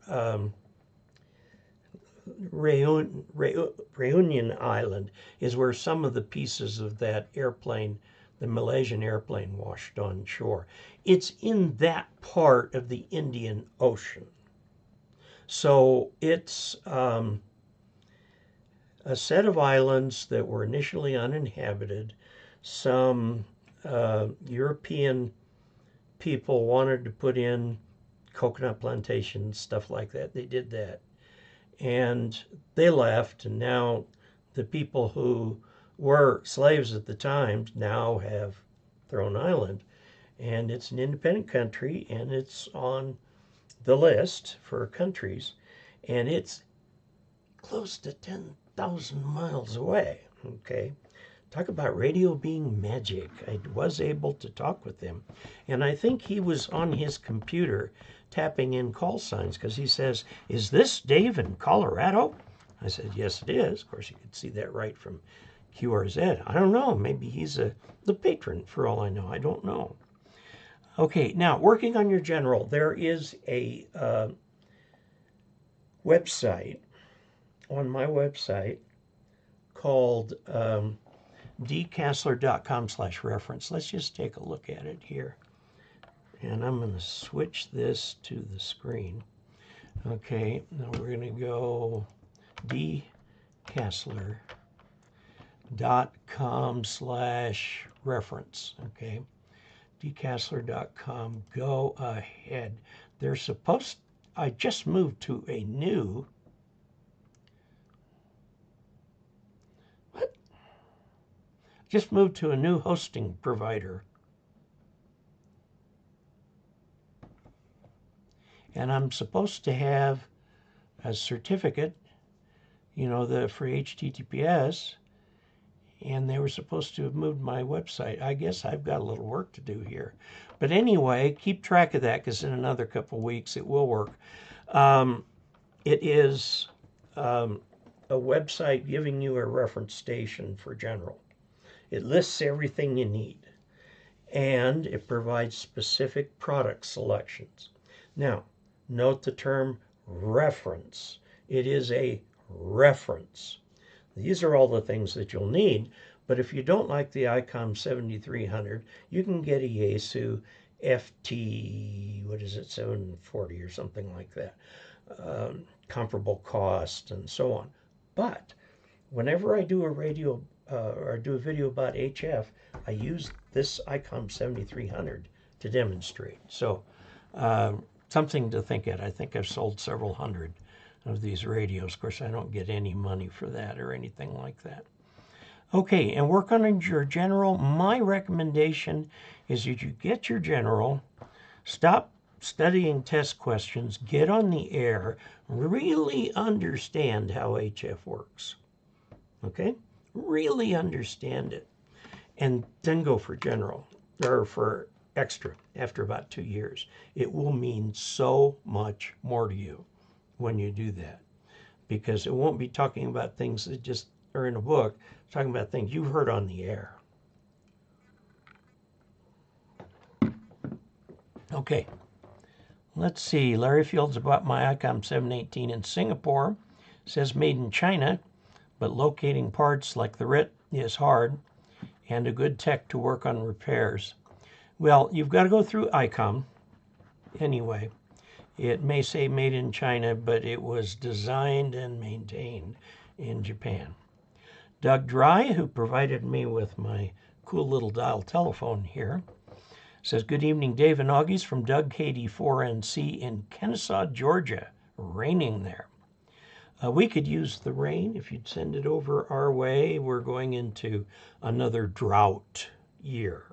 Reunion Island is, where some of the pieces of that airplane, the Malaysian airplane, washed on shore. It's in that part of the Indian Ocean. So it's a set of islands that were initially uninhabited. Some European people wanted to put in coconut plantations, stuff like that. They did that. And they left, and now the people who were slaves at the time now have their own island. And it's an independent country, and it's on the list for countries. And it's close to 10,000 miles away, okay? Talk about radio being magic. I was able to talk with him. And I think he was on his computer tapping in call signs, because he says, "Is this Dave in Colorado?" I said, "Yes, it is." Of course, you could see that right from QRZ. I don't know. Maybe he's the patron, for all I know. I don't know. Okay, now working on your general, there is a website on my website called dcasler.com/reference. Let's just take a look at it here. And I'm going to switch this to the screen. Okay, now we're going to go dcasler.com/reference. Okay, dcasler.com. Go ahead. They're supposed, I just moved to a new, just moved to a new hosting provider. And I'm supposed to have a certificate, you know, the free HTTPS, and they were supposed to have moved my website. I guess I've got a little work to do here. But anyway, keep track of that because in another couple of weeks it will work. It is a website giving you a reference station for general. It lists everything you need, and it provides specific product selections. Now, note the term reference. It is a reference. These are all the things that you'll need, but if you don't like the ICOM 7300, you can get a Yaesu FT, what is it, 740 or something like that. Comparable cost and so on. But whenever I do a radio or do a video about HF, I use this ICOM 7300 to demonstrate. So something to think at. I think I've sold several hundred of these radios. Of course, I don't get any money for that or anything like that. Okay, and work on your general. My recommendation is that you get your general, stop studying test questions, get on the air, really understand how HF works. Okay? Really understand it. And then go for general, or for extra after about 2 years. It will mean so much more to you when you do that, because it won't be talking about things that just are in a book. It's talking about things you've heard on the air. Okay, let's see. Larry Fields bought my ICOM 718 in Singapore. Says made in China, but locating parts like the RIT is hard, and a good tech to work on repairs. Well, you've got to go through ICOM anyway. It may say made in China, but it was designed and maintained in Japan. Doug Dry, who provided me with my cool little dial telephone here, says, good evening, Dave and Augies from Doug KD4NC in Kennesaw, Georgia. Raining there. We could use the rain if you'd send it over our way. We're going into another drought year.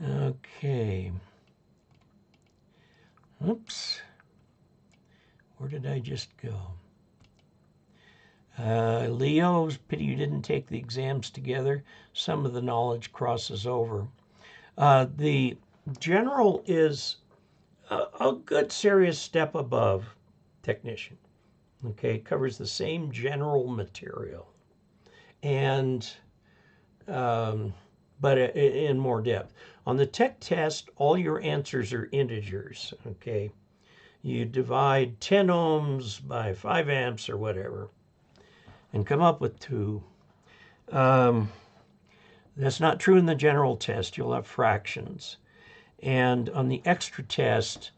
Okay. Oops. Where did I just go? Leo, pity you didn't take the exams together. Some of the knowledge crosses over. The general is a good serious step above technician. Okay, it covers the same general material, and but in more depth. On the tech test, all your answers are integers. Okay, you divide 10 ohms by 5 amps or whatever, and come up with 2. That's not true in the general test. You'll have fractions. And on the extra test,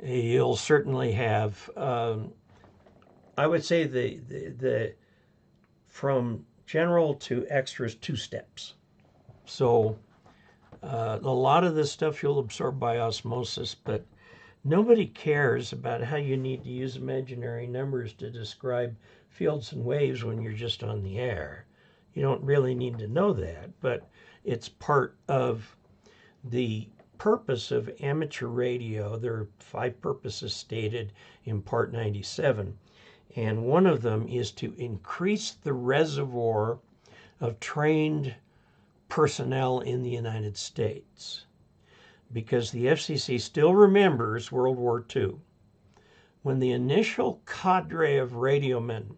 you'll certainly have, I would say the from general to extra is 2 steps. So a lot of this stuff you'll absorb by osmosis, but nobody cares about how you need to use imaginary numbers to describe fields and waves when you're just on the air. You don't really need to know that, but it's part of the purpose of amateur radio. There are 5 purposes stated in Part 97, and one of them is to increase the reservoir of trained personnel in the United States, because the FCC still remembers World War II, when the initial cadre of radiomen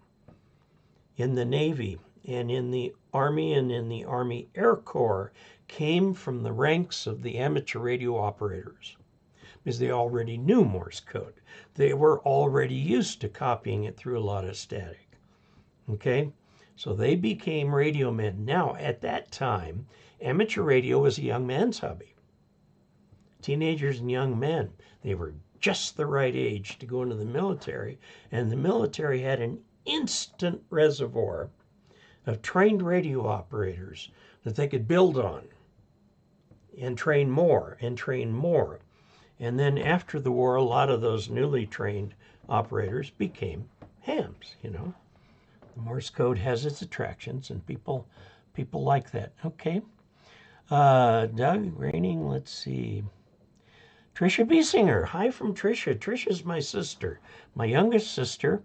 in the Navy and in the Army and in the Army Air Corps came from the ranks of the amateur radio operators because they already knew Morse code. They were already used to copying it through a lot of static. Okay, so they became radio men. Now, at that time, amateur radio was a young man's hobby. Teenagers and young men, they were just the right age to go into the military, and the military had an instant reservoir of trained radio operators that they could build on and train more and train more. And then after the war, a lot of those newly trained operators became hams, you know. The Morse code has its attractions, and people like that. Okay. Doug Raining, let's see. Tricia Biesinger. Hi from Tricia. Tricia's my sister, my youngest sister.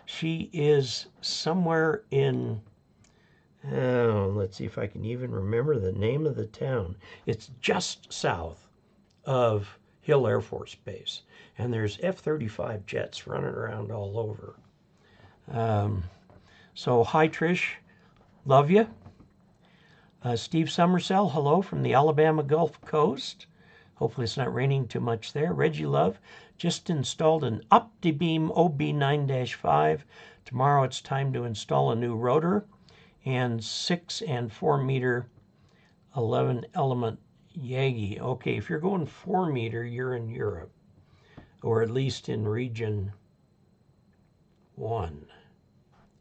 She is somewhere in, let's see if I can even remember the name of the town. It's just south of Hill Air Force Base, and there's F-35 jets running around all over. So hi Trish, love you. Steve Summersell, hello from the Alabama Gulf Coast. Hopefully it's not raining too much there. Reggie Love, just installed an OptiBeam OB9-5. Tomorrow it's time to install a new rotor and 6 and 4 meter 11 element Yagi. Okay, if you're going 4 meter, you're in Europe, or at least in region 1.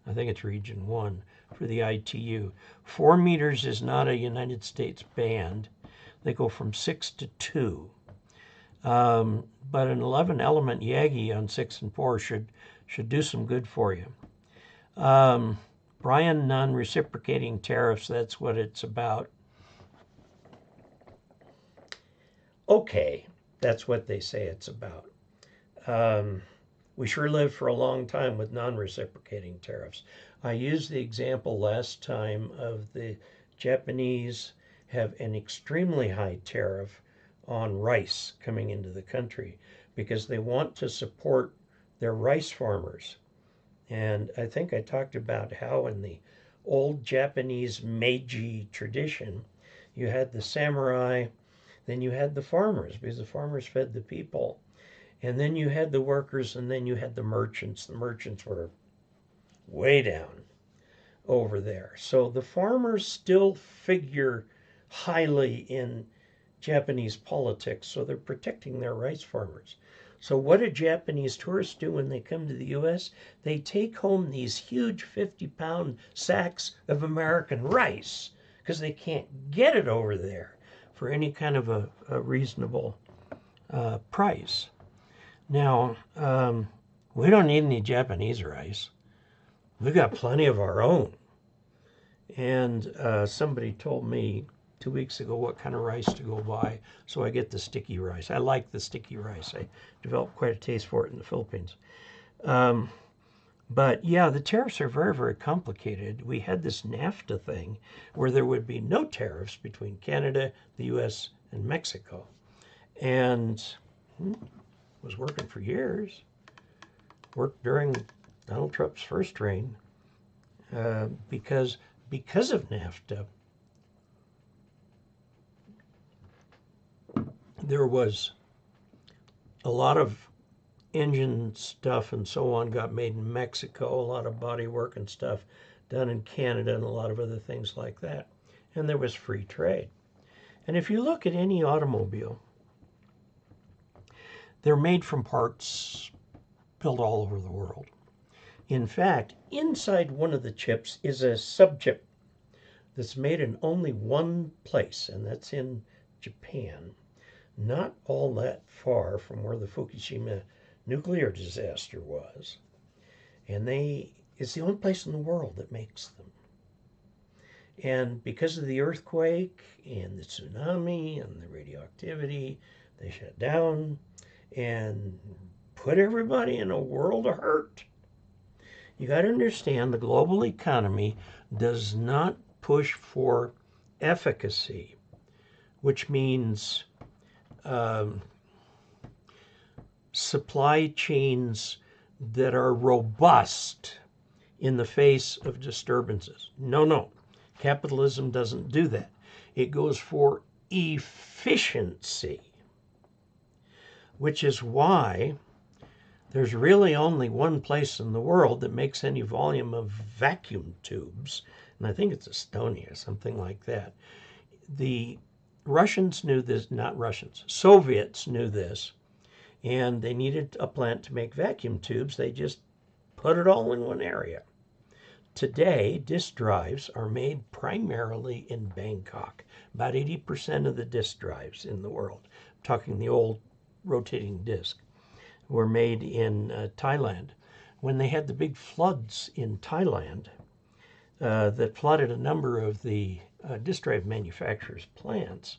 I think it's region 1 for the ITU. 4 meters is not a United States band. They go from 6 to 2. But an 11 element Yagi on 6 and 4 should do some good for you. Brian, non-reciprocating tariffs, that's what it's about. Okay, that's what they say it's about. We sure lived for a long time with non-reciprocating tariffs. I used the example last time of the Japanese have an extremely high tariff on rice coming into the country because they want to support their rice farmers. And I think I talked about how in the old Japanese Meiji tradition, you had the samurai, then you had the farmers because the farmers fed the people. And then you had the workers, and then you had the merchants. The merchants were way down over there. So the farmers still figure highly in Japanese politics, so they're protecting their rice farmers. So what do Japanese tourists do when they come to the U.S.? They take home these huge 50-pound sacks of American rice because they can't get it over there for any kind of a reasonable price. Now, we don't need any Japanese rice. We've got plenty of our own. And somebody told me 2 weeks ago what kind of rice to go buy, so I get the sticky rice. I like the sticky rice. I developed quite a taste for it in the Philippines. But yeah, the tariffs are very, very complicated. We had this NAFTA thing where there would be no tariffs between Canada, the U.S., and Mexico. And was working for years. Worked during Donald Trump's first reign because of NAFTA. There was a lot of engine stuff and so on got made in Mexico, a lot of body work and stuff done in Canada and a lot of other things like that. And there was free trade. And if you look at any automobile, they're made from parts built all over the world. In fact, inside one of the chips is a subchip that's made in only one place, and that's in Japan, not all that far from where the Fukushima nuclear disaster was. And it's the only place in the world that makes them. And because of the earthquake and the tsunami and the radioactivity, they shut down and put everybody in a world of hurt. You got to understand the global economy does not push for efficacy, which means supply chains that are robust in the face of disturbances. No, capitalism doesn't do that. It goes for efficiency, which is why there's really only one place in the world that makes any volume of vacuum tubes, and I think it's Estonia, something like that. The Russians knew this, not Russians, Soviets knew this, and they needed a plant to make vacuum tubes. They just put it all in one area. Today, disk drives are made primarily in Bangkok. About 80% of the disk drives in the world, I'm talking the old rotating disk, were made in Thailand. When they had the big floods in Thailand that flooded a number of the disk drive manufacturers' plants,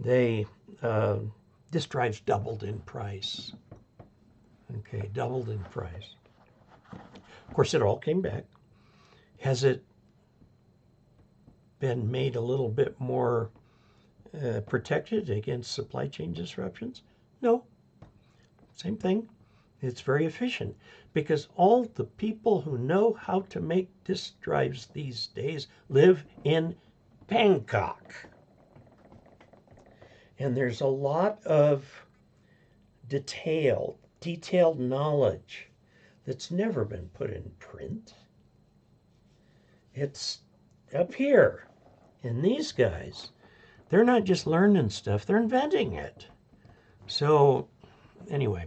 disk drives doubled in price. Okay, doubled in price. Of course, it all came back. Has it been made a little bit more protected against supply chain disruptions? No. Same thing. It's very efficient because all the people who know how to make disk drives these days live in Bangkok. And there's a lot of detailed knowledge that's never been put in print. It's up here. And these guys, they're not just learning stuff, they're inventing it. So anyway,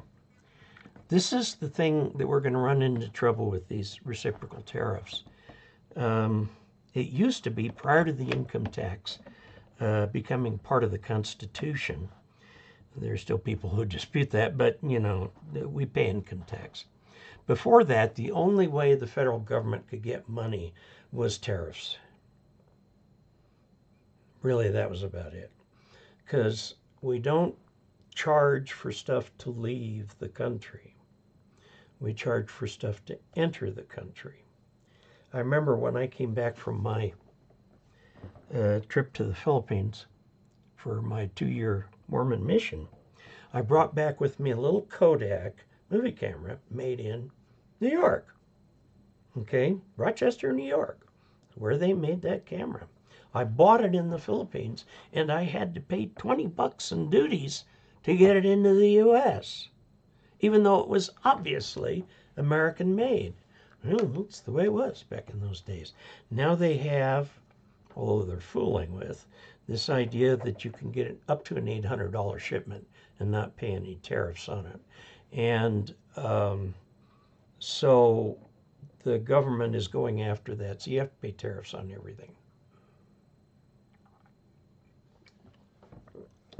this is the thing that we're going to run into trouble with these reciprocal tariffs. It used to be, prior to the income tax becoming part of the Constitution, there's still people who dispute that, but you know, we pay income tax. Before that, the only way the federal government could get money was tariffs. Really, that was about it. Because we don't charge for stuff to leave the country. We charge for stuff to enter the country. I remember when I came back from my trip to the Philippines for my 2-year Mormon mission, I brought back with me a little Kodak movie camera made in New York. Okay, Rochester, New York, where they made that camera. I bought it in the Philippines, and I had to pay $20 in duties to get it into the U.S., even though it was obviously American made. Well, that's the way it was back in those days. Now they have, although they're fooling with, this idea that you can get it up to an $800 shipment and not pay any tariffs on it. And so the government is going after that. So you have to pay tariffs on everything.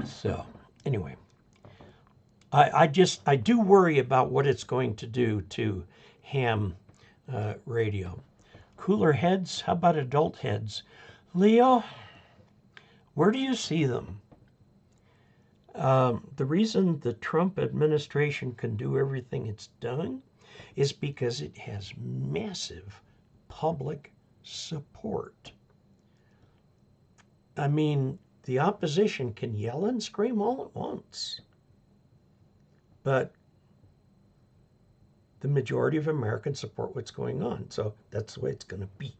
So anyway, I do worry about what it's going to do to ham radio. Cooler heads, how about adult heads? Leo, where do you see them? The reason the Trump administration can do everything it's done is because it has massive public support. I mean, the opposition can yell and scream all at once, but the majority of Americans support what's going on. So that's the way it's going to be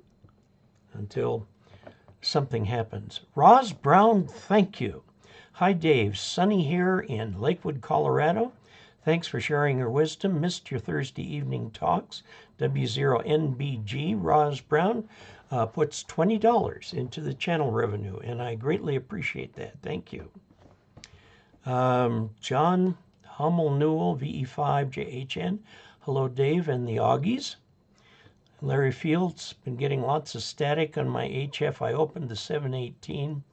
until something happens. Roz Brown, thank you. Hi, Dave. Sunny here in Lakewood, Colorado. Thanks for sharing your wisdom. Missed your Thursday evening talks. W0NBG, Roz Brown, puts $20 into the channel revenue, and I greatly appreciate that. Thank you. John Hummel Newell, VE5JHN. Hello, Dave and the Augies. Larry Fields, been getting lots of static on my HF. I opened the 718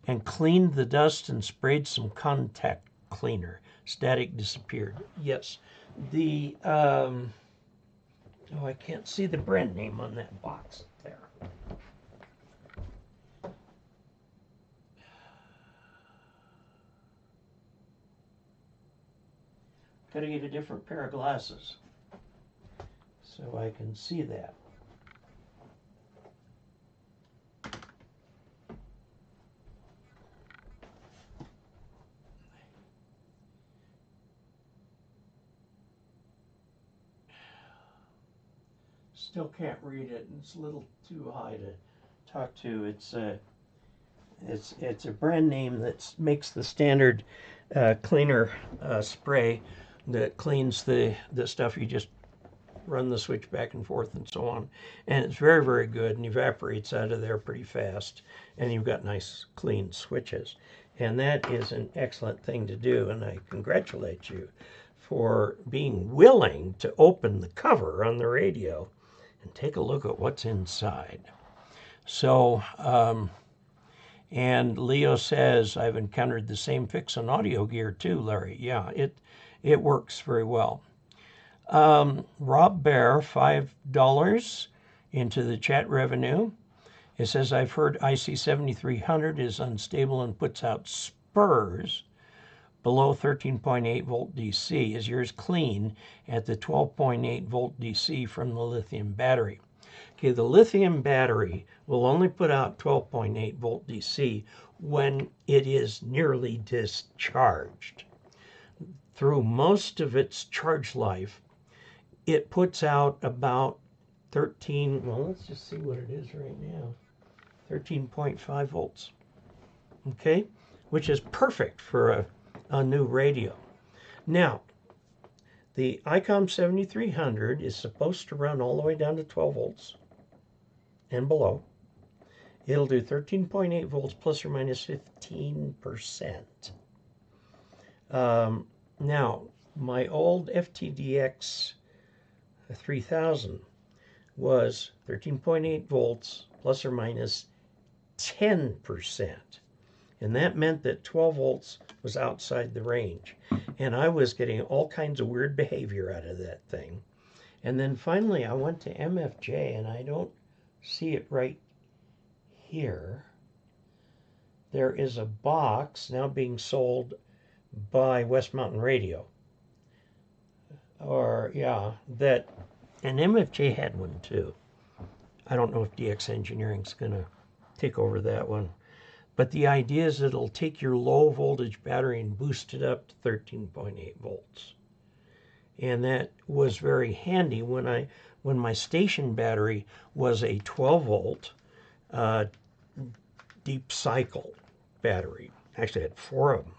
and cleaned the dust and sprayed some contact cleaner. Static disappeared. Yes. The, oh, I can't see the brand name on that box there. Gotta get a different pair of glasses so I can see that. Still can't read it, and it's a little too high to talk to. It's It's a brand name that makes the standard cleaner spray that cleans the stuff. You just run the switch back and forth and so on. And it's very, very good and evaporates out of there pretty fast. And you've got nice clean switches. And that is an excellent thing to do. And I congratulate you for being willing to open the cover on the radio and take a look at what's inside. So, and Leo says, I've encountered the same fix on audio gear too, Larry. Yeah, it works very well. Rob Bear, $5 into the chat revenue. It says, I've heard IC 7300 is unstable and puts out spurs below 13.8 volt DC. Is yours clean at the 12.8 volt DC from the lithium battery? Okay, the lithium battery will only put out 12.8 volt DC when it is nearly discharged. Through most of its charge life, it puts out about 13, well, let's just see what it is right now, 13.5 volts, okay, which is perfect for a new radio. Now, the ICOM 7300 is supposed to run all the way down to 12 volts and below. It'll do 13.8 volts plus or minus 15%. Now, my old FTDX 3000 was 13.8 volts plus or minus 10%. And that meant that 12 volts was outside the range. And I was getting all kinds of weird behavior out of that thing. And then finally I went to MFJ, and I don't see it right here. There is a box now being sold by West Mountain Radio. Or, yeah, that, and MFJ had one too. I don't know if DX Engineering's going to take over that one. But the idea is that it'll take your low voltage battery and boost it up to 13.8 volts. And that was very handy when my station battery was a 12 volt deep cycle battery. Actually, I had 4 of them.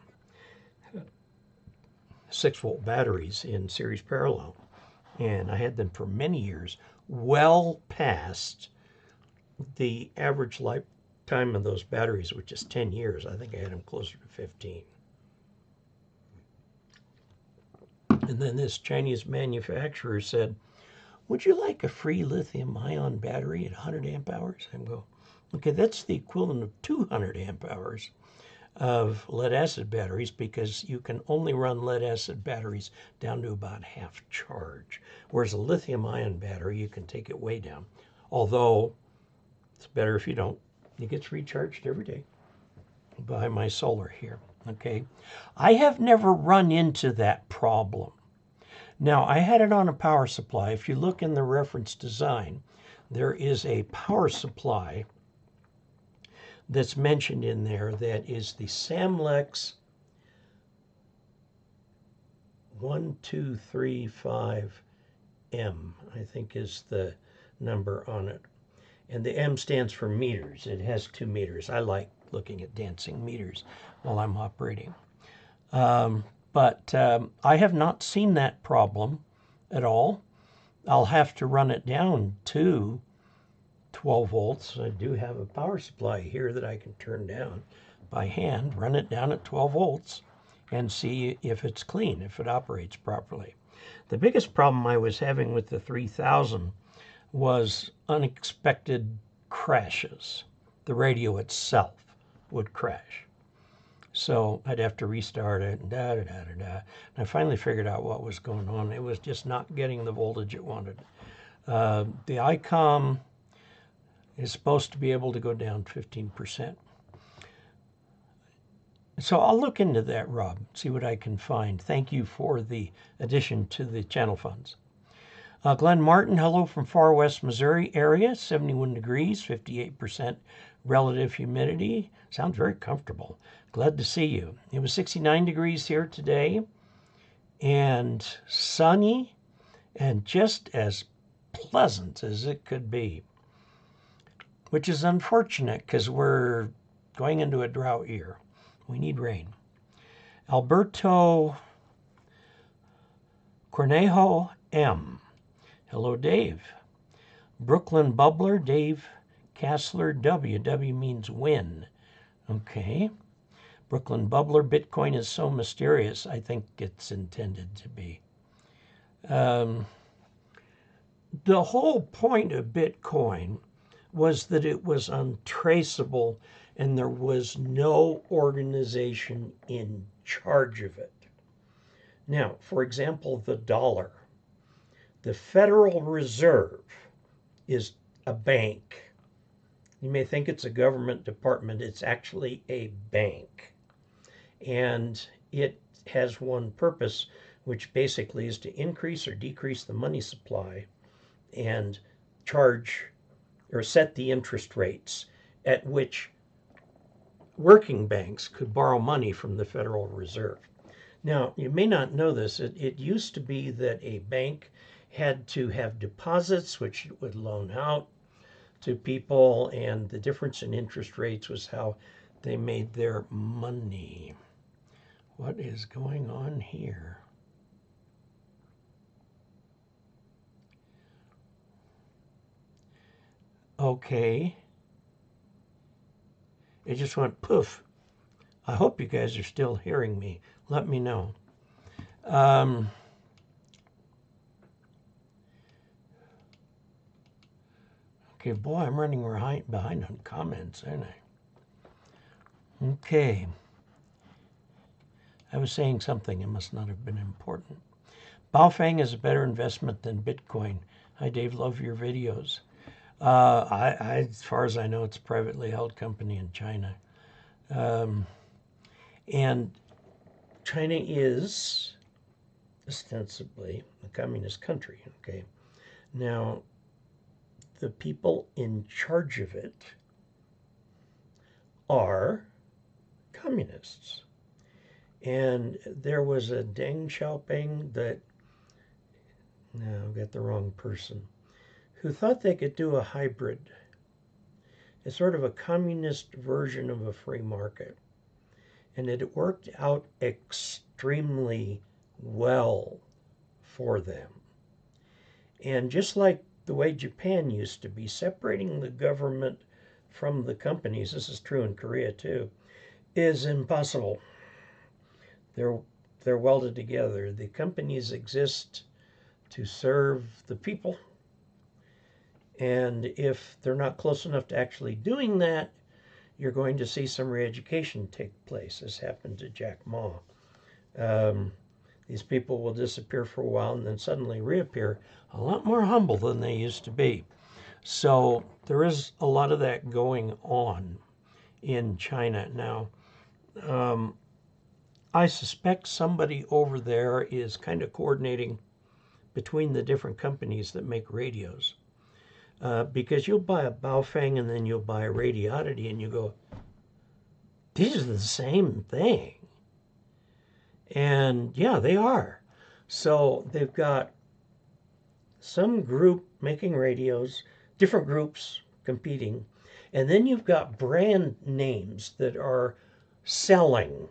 6 volt batteries in series parallel. And I had them for many years, well past the average lifetime of those batteries, which is 10 years. I think I had them closer to 15. And then this Chinese manufacturer said, would you like a free lithium ion battery at 100 amp hours? I go, okay, that's the equivalent of 200 amp hours of lead acid batteries, because you can only run lead acid batteries down to about half charge. Whereas a lithium ion battery, you can take it way down. Although it's better if you don't. It gets recharged every day by my solar here. Okay. I have never run into that problem. Now, I had it on a power supply. If you look in the reference design, there is a power supply that's mentioned in there that is the Samlex 1235M, I think is the number on it. And the M stands for meters. It has 2 meters. I like looking at dancing meters while I'm operating. But I have not seen that problem at all. I'll have to run it down to 12 volts. I do have a power supply here that I can turn down by hand, run it down at 12 volts, and see if it's clean, if it operates properly. The biggest problem I was having with the 3000 was unexpected crashes. The radio itself would crash. So I'd have to restart it, and And I finally figured out what was going on. It was just not getting the voltage it wanted. The ICOM is supposed to be able to go down 15%. So I'll look into that, Rob, see what I can find. Thank you for the addition to the channel funds. Glenn Martin, hello from far west Missouri area, 71 degrees, 58% relative humidity. Sounds very comfortable. Glad to see you. It was 69 degrees here today and sunny and just as pleasant as it could be, which is unfortunate because we're going into a drought year. We need rain. Alberto Cornejo M. Hello, Dave. Brooklyn Bubbler, Dave Casler W. W means win. Okay. Brooklyn Bubbler, Bitcoin is so mysterious. I think it's intended to be. The whole point of Bitcoin was that it was untraceable and there was no organization in charge of it. Now, for example, the dollar. The Federal Reserve is a bank. You may think it's a government department. It's actually a bank. And it has one purpose, which basically is to increase or decrease the money supply and charge or set the interest rates at which working banks could borrow money from the Federal Reserve. Now, you may not know this. It used to be that a bank had to have deposits, which it would loan out to people, and the difference in interest rates was how they made their money. What is going on here? Okay. It just went poof. I hope you guys are still hearing me. Let me know. Okay, boy, I'm running behind on comments, aren't I? Okay. I was saying something. It must not have been important. Baofeng is a better investment than Bitcoin. Hi, Dave. Love your videos. As far as I know, it's a privately held company in China. And China is ostensibly a communist country, okay? Now, the people in charge of it are communists. And there was a Deng Xiaoping that, no, I've got the wrong person, who thought they could do a hybrid. It's sort of a communist version of a free market. And it worked out extremely well for them. And just like the way Japan used to be, separating the government from the companies, this is true in Korea too, is impossible. They're welded together. The companies exist to serve the people. And if they're not close enough to actually doing that, you're going to see some re-education take place, as happened to Jack Ma. These people will disappear for a while and then suddenly reappear a lot more humble than they used to be. So there is a lot of that going on in China now. I suspect somebody over there is kind of coordinating between the different companies that make radios. Because you'll buy a Baofeng and then you'll buy a Radioddity and you go, these are the same thing. And yeah, they are. So they've got some group making radios, different groups competing, and then you've got brand names that are selling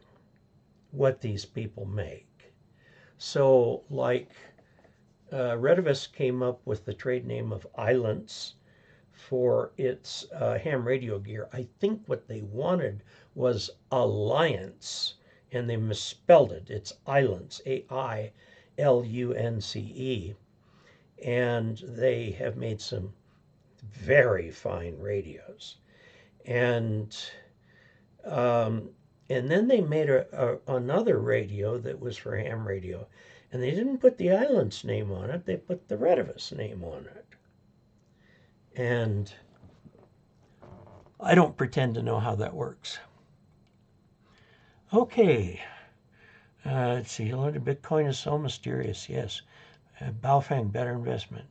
what these people make. So like Redivus came up with the trade name of Islands for its ham radio gear. I think what they wanted was Alliance, and they misspelled it. It's Islands, A-I-L-U-N-C-E. And they have made some very fine radios. And then they made another radio that was for ham radio. And they didn't put the Islands name on it. They put the Redivus name on it. And I don't pretend to know how that works. Okay. Let's see. Bitcoin is so mysterious. Yes. Baofeng, better investment.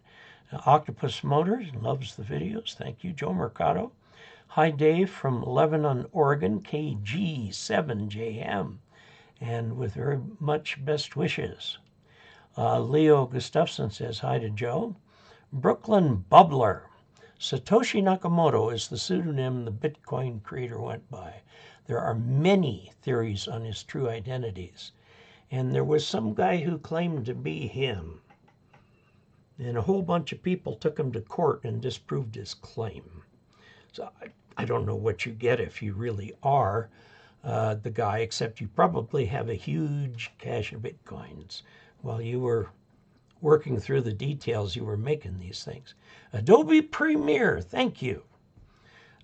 Octopus Motors loves the videos. Thank you. Joe Mercado. Hi, Dave from Lebanon, Oregon, KG7JM. And with very much best wishes. Leo Gustafson says hi to Joe. Brooklyn Bubbler. Satoshi Nakamoto is the pseudonym the Bitcoin creator went by. There are many theories on his true identities. And there was some guy who claimed to be him. And a whole bunch of people took him to court and disproved his claim. So I don't know what you get if you really are the guy, except you probably have a huge cache of Bitcoins. While you were working through the details, you were making these things. Adobe Premiere, thank you.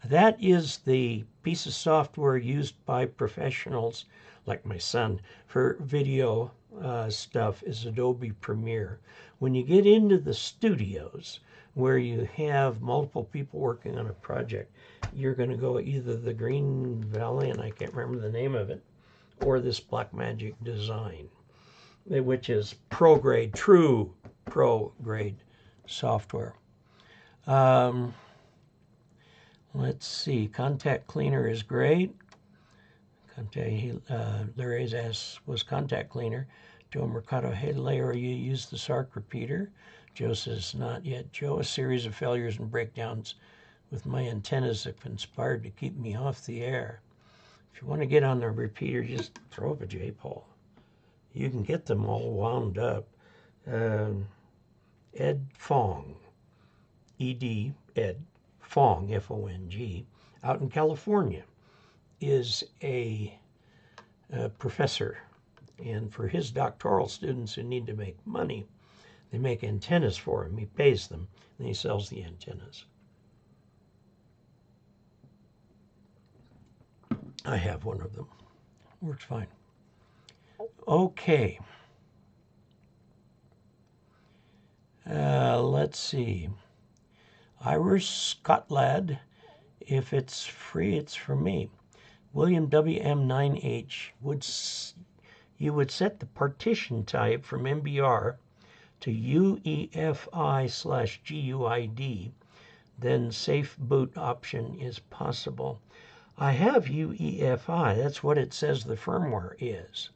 That is the piece of software used by professionals like my son for video stuff is Adobe Premiere. When you get into the studios where you have multiple people working on a project, you're going to go either the Green Valley, and I can't remember the name of it, or this Blackmagic Design, which is pro-grade, true pro-grade software. Let's see, Contact Cleaner is great. Larry asks, was Contact Cleaner? Joe Mercado, hey Larry, you use the SARC repeater? Joe says, not yet. Joe, a series of failures and breakdowns with my antennas have conspired to keep me off the air. If you want to get on the repeater, just throw up a J-pole. You can get them all wound up. Ed Fong, E-D, Ed Fong, F-O-N-G, out in California, is a professor. And for his doctoral students who need to make money, they make antennas for him. He pays them, and he sells the antennas. I have one of them. Works fine. Okay. Let's see. Irish Scotlad, if it's free, it's for me. William WM9H, you would set the partition type from MBR to UEFI/GUID, then safe boot option is possible. I have UEFI, that's what it says the firmware is.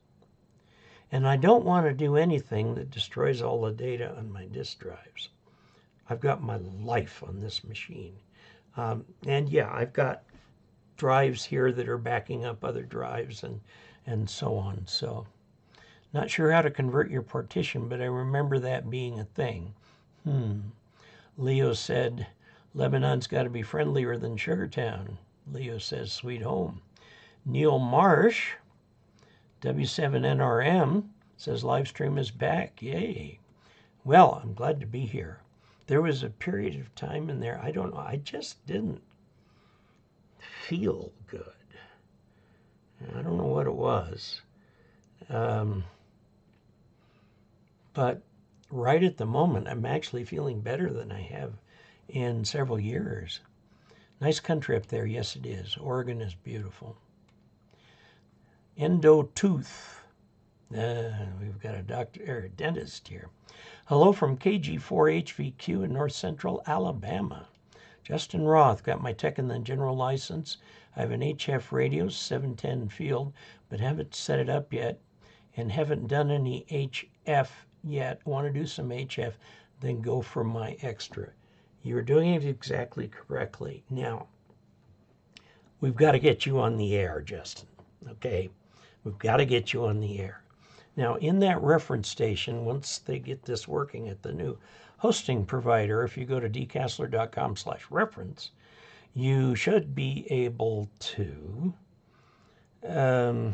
And I don't want to do anything that destroys all the data on my disk drives. I've got my life on this machine. And yeah, I've got drives here that are backing up other drives and so on. So not sure how to convert your partition, but I remember that being a thing. Leo said, Lebanon's got to be friendlier than Sugartown. Leo says, sweet home. Neil Marsh, W7NRM, says live stream is back. Yay. Well, I'm glad to be here. There was a period of time in there, I don't know, I just didn't feel good. I don't know what it was. But right at the moment, I'm actually feeling better than I have in several years. Nice country up there. Yes, it is. Oregon is beautiful. Endo Tooth. We've got a doctor or a dentist here. Hello from KG4HVQ in North Central Alabama. Justin Roth, got my tech and the general license. I have an HF radio, 710 field, but haven't set it up yet and haven't done any HF yet. Want to do some HF, then go for my extra. You're doing it exactly correctly. Now, we've got to get you on the air, Justin, okay? We've got to get you on the air. Now, in that reference station, once they get this working at the new hosting provider, if you go to dcasler.com/reference, you should be able to... the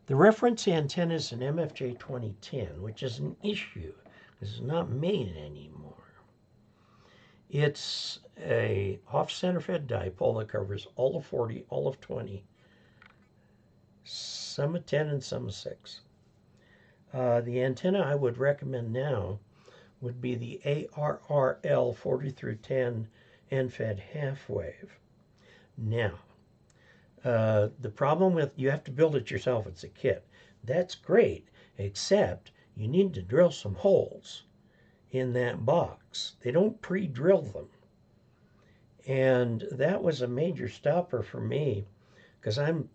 reference antenna is an MFJ 2010, which is an issue. This is not made anymore. It's a off-center fed dipole that covers all of 40, all of 20, some of 10 and some of 6. The antenna I would recommend now would be the ARRL 40 through 10 end-fed half wave. Now, the problem with, you have to build it yourself, it's a kit. That's great, except you need to drill some holes in that box. They don't pre-drill them. And that was a major stopper for me because I'm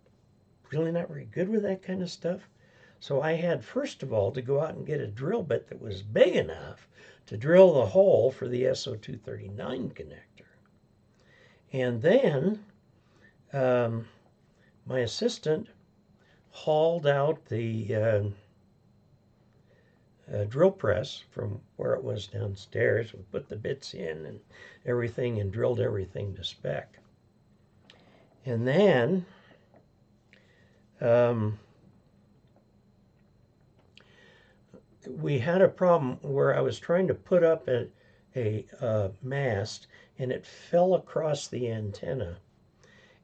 really not very good with that kind of stuff. So I had, first of all, to go out and get a drill bit that was big enough to drill the hole for the SO239 connector. And then my assistant hauled out the drill press from where it was downstairs. We put the bits in and everything and drilled everything to spec. And then we had a problem where I was trying to put up a mast and it fell across the antenna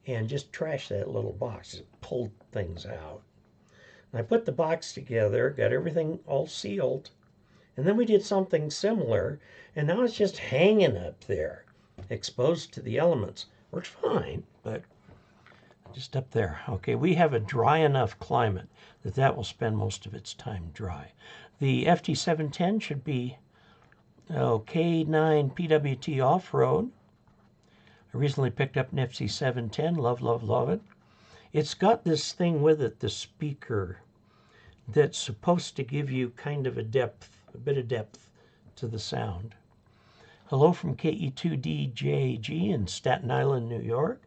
and just trashed that little box. It pulled things out. And I put the box together, got everything all sealed, and then we did something similar, and now it's just hanging up there, exposed to the elements. Works fine, but just up there. Okay, we have a dry enough climate that will spend most of its time dry. The FT710 should be K9 PWT off-road. I recently picked up an FT710. Love, love, love it. It's got this thing with it, the speaker, that's supposed to give you kind of a bit of depth to the sound. Hello from KE2DJG in Staten Island, New York.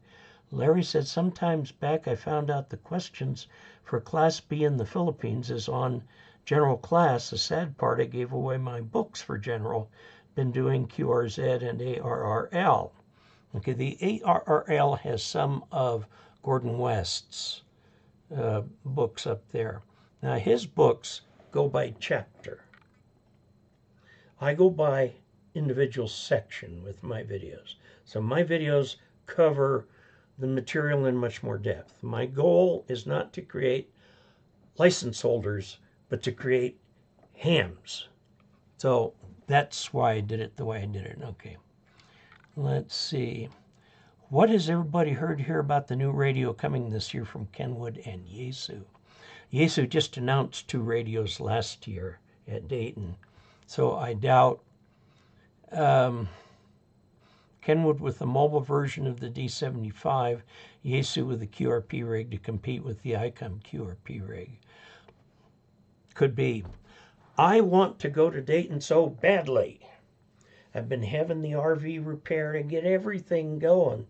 Larry said, sometimes back I found out the questions for Class B in the Philippines is on general class. The sad part, I gave away my books for general. Been doing QRZ and ARRL. Okay, the ARRL has some of Gordon West's books up there. Now, his books go by chapter. I go by individual section with my videos. So my videos cover the material in much more depth. My goal is not to create license holders, but to create hams. So that's why I did it the way I did it. Okay, let's see. What has everybody heard here about the new radio coming this year from Kenwood and Yaesu? Yaesu just announced 2 radios last year at Dayton. So I doubt Kenwood with the mobile version of the D75, Yaesu with the QRP rig to compete with the ICOM QRP rig. Could be. I want to go to Dayton so badly. I've been having the RV repaired and get everything going,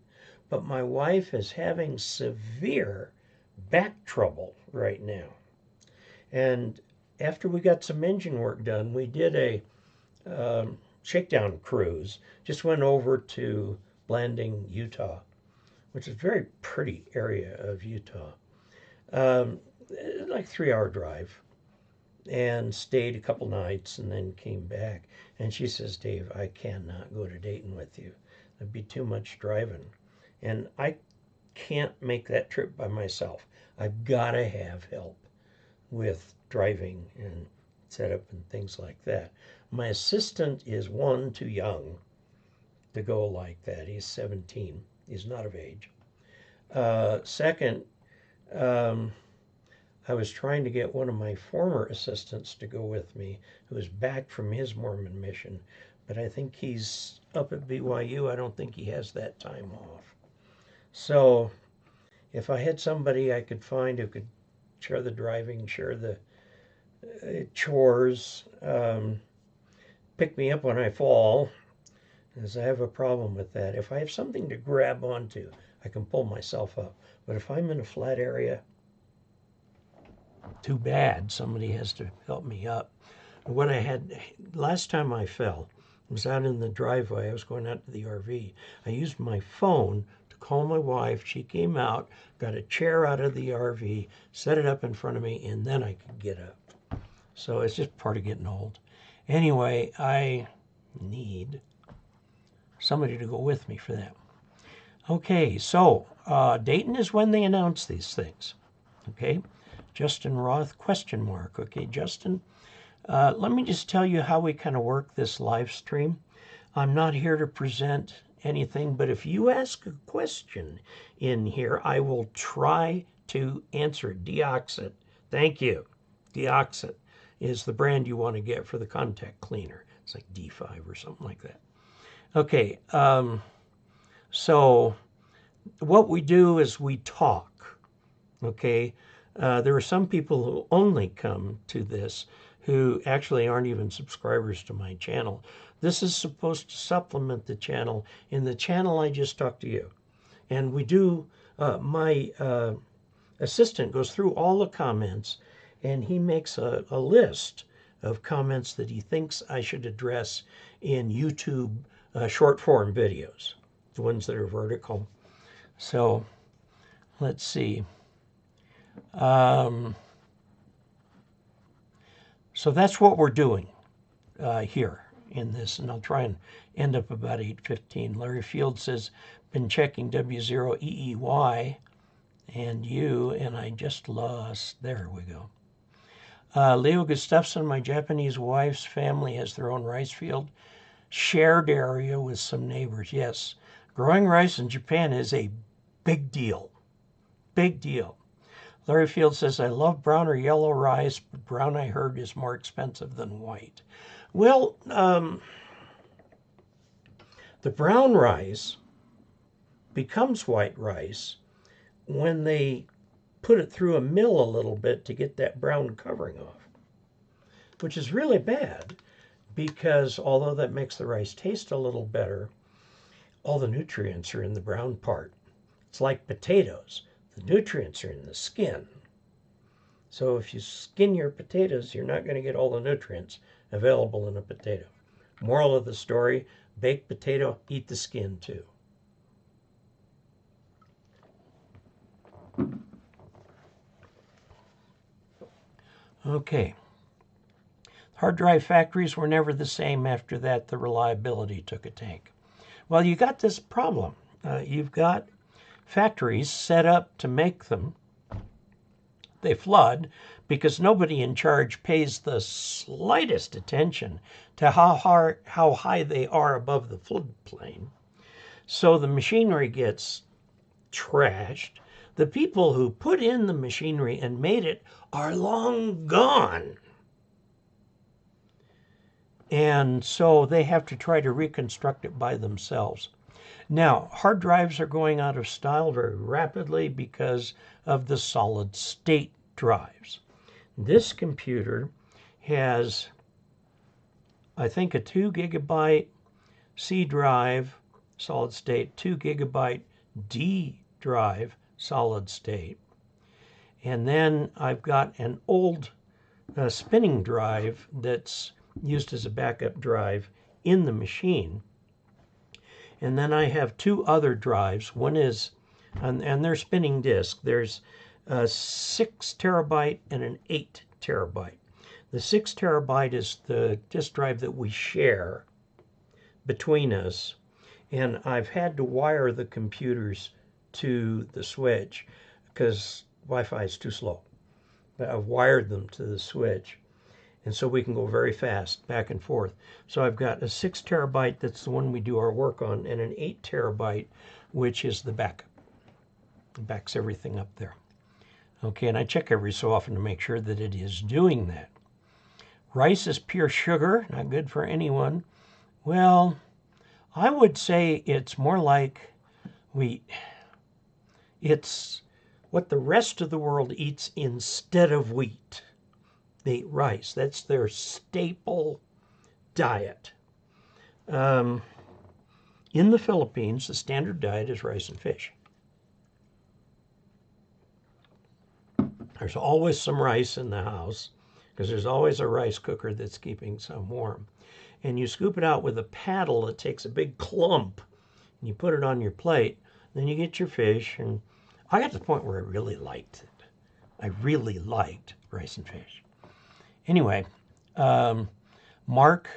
but my wife is having severe back trouble right now. And after we got some engine work done, we did a shakedown cruise. Just went over to Blanding, Utah, which is a very pretty area of Utah. Like 3-hour drive. And stayed a couple nights and then came back. And she says, Dave, I cannot go to Dayton with you. It'd be too much driving. And I can't make that trip by myself. I've got to have help with driving and setup and things like that. My assistant is too young to go like that. He's 17. He's not of age. Second, I was trying to get one of my former assistants to go with me, who is back from his Mormon mission, but I think he's up at BYU. I don't think he has that time off. So if I had somebody I could find who could share the driving, share the chores, pick me up when I fall, because I have a problem with that. If I have something to grab onto, I can pull myself up. But if I'm in a flat area, too bad. Somebody has to help me up. What I had, last time I fell, was out in the driveway. I was going out to the RV. I used my phone to call my wife. She came out, got a chair out of the RV, set it up in front of me, and then I could get up. So it's just part of getting old. Anyway, I need somebody to go with me for that. Okay, so Dayton is when they announce these things. Okay, Justin Roth, question mark. Okay, Justin, let me just tell you how we kind of work this live stream. I'm not here to present anything, but if you ask a question in here, I will try to answer it. Deoxit, thank you. Deoxit is the brand you want to get for the contact cleaner. It's like D5 or something like that. Okay, so what we do is we talk. Okay, There are some people who only come to this who actually aren't even subscribers to my channel. This is supposed to supplement the channel. In the channel, I just talk to you. And we do, my assistant goes through all the comments, and he makes a list of comments that he thinks I should address in YouTube short form videos, the ones that are vertical. So let's see. So that's what we're doing here in this, and I'll try and end up about 8:15. Larry Field says, been checking W0EEY and you, and I just lost. There we go. Leo Gustafsson, my Japanese wife's family has their own rice field, shared area with some neighbors. Yes, growing rice in Japan is a big deal. Big deal. Larry Field says, I love brown or yellow rice, but brown, I heard, is more expensive than white. Well, the brown rice becomes white rice when they put it through a mill a little bit to get that brown covering off, which is really bad because although that makes the rice taste a little better, all the nutrients are in the brown part. It's like potatoes. The nutrients are in the skin. So if you skin your potatoes, you're not going to get all the nutrients available in a potato. Moral of the story, baked potato, eat the skin too. Okay. Hard drive factories were never the same after that. The reliability took a tank. Well, you got this problem. You've got factories set up to make them. They flood because nobody in charge pays the slightest attention to how high they are above the floodplain. So the machinery gets trashed. The people who put in the machinery and made it are long gone. And so they have to try to reconstruct it by themselves. Now, hard drives are going out of style very rapidly because of the solid state drives. This computer has, I think, a 2 gigabyte C drive, solid state, 2 gigabyte D drive, solid state. And then I've got an old spinning drive that's used as a backup drive in the machine. And then I have two other drives. One is, and they're spinning disk. There's a 6 terabyte and an 8 terabyte. The 6 terabyte is the disk drive that we share between us. And I've had to wire the computers to the switch because Wi-Fi is too slow. But I've wired them to the switch. And so we can go very fast back and forth. So I've got a 6 terabyte, that's the one we do our work on, and an 8 terabyte, which is the backup. It backs everything up there. Okay, and I check every so often to make sure that it is doing that. Rice is pure sugar, not good for anyone. Well, I would say it's more like wheat. It's what the rest of the world eats instead of wheat. They eat rice. That's their staple diet. In the Philippines, the standard diet is rice and fish. There's always some rice in the house because there's always a rice cooker that's keeping some warm. And you scoop it out with a paddle that takes a big clump and you put it on your plate. Then you get your fish. And I got to the point where I really liked it. I really liked rice and fish. Anyway, Mark,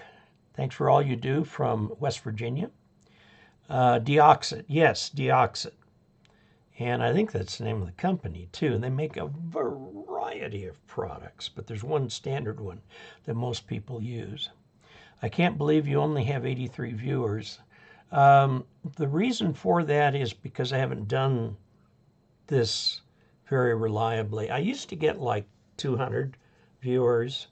thanks for all you do from West Virginia. Deoxit, yes, Deoxit. And I think that's the name of the company, too. And they make a variety of products, but there's one standard one that most people use. I can't believe you only have 83 viewers. The reason for that is because I haven't done this very reliably. I used to get like 200 viewers,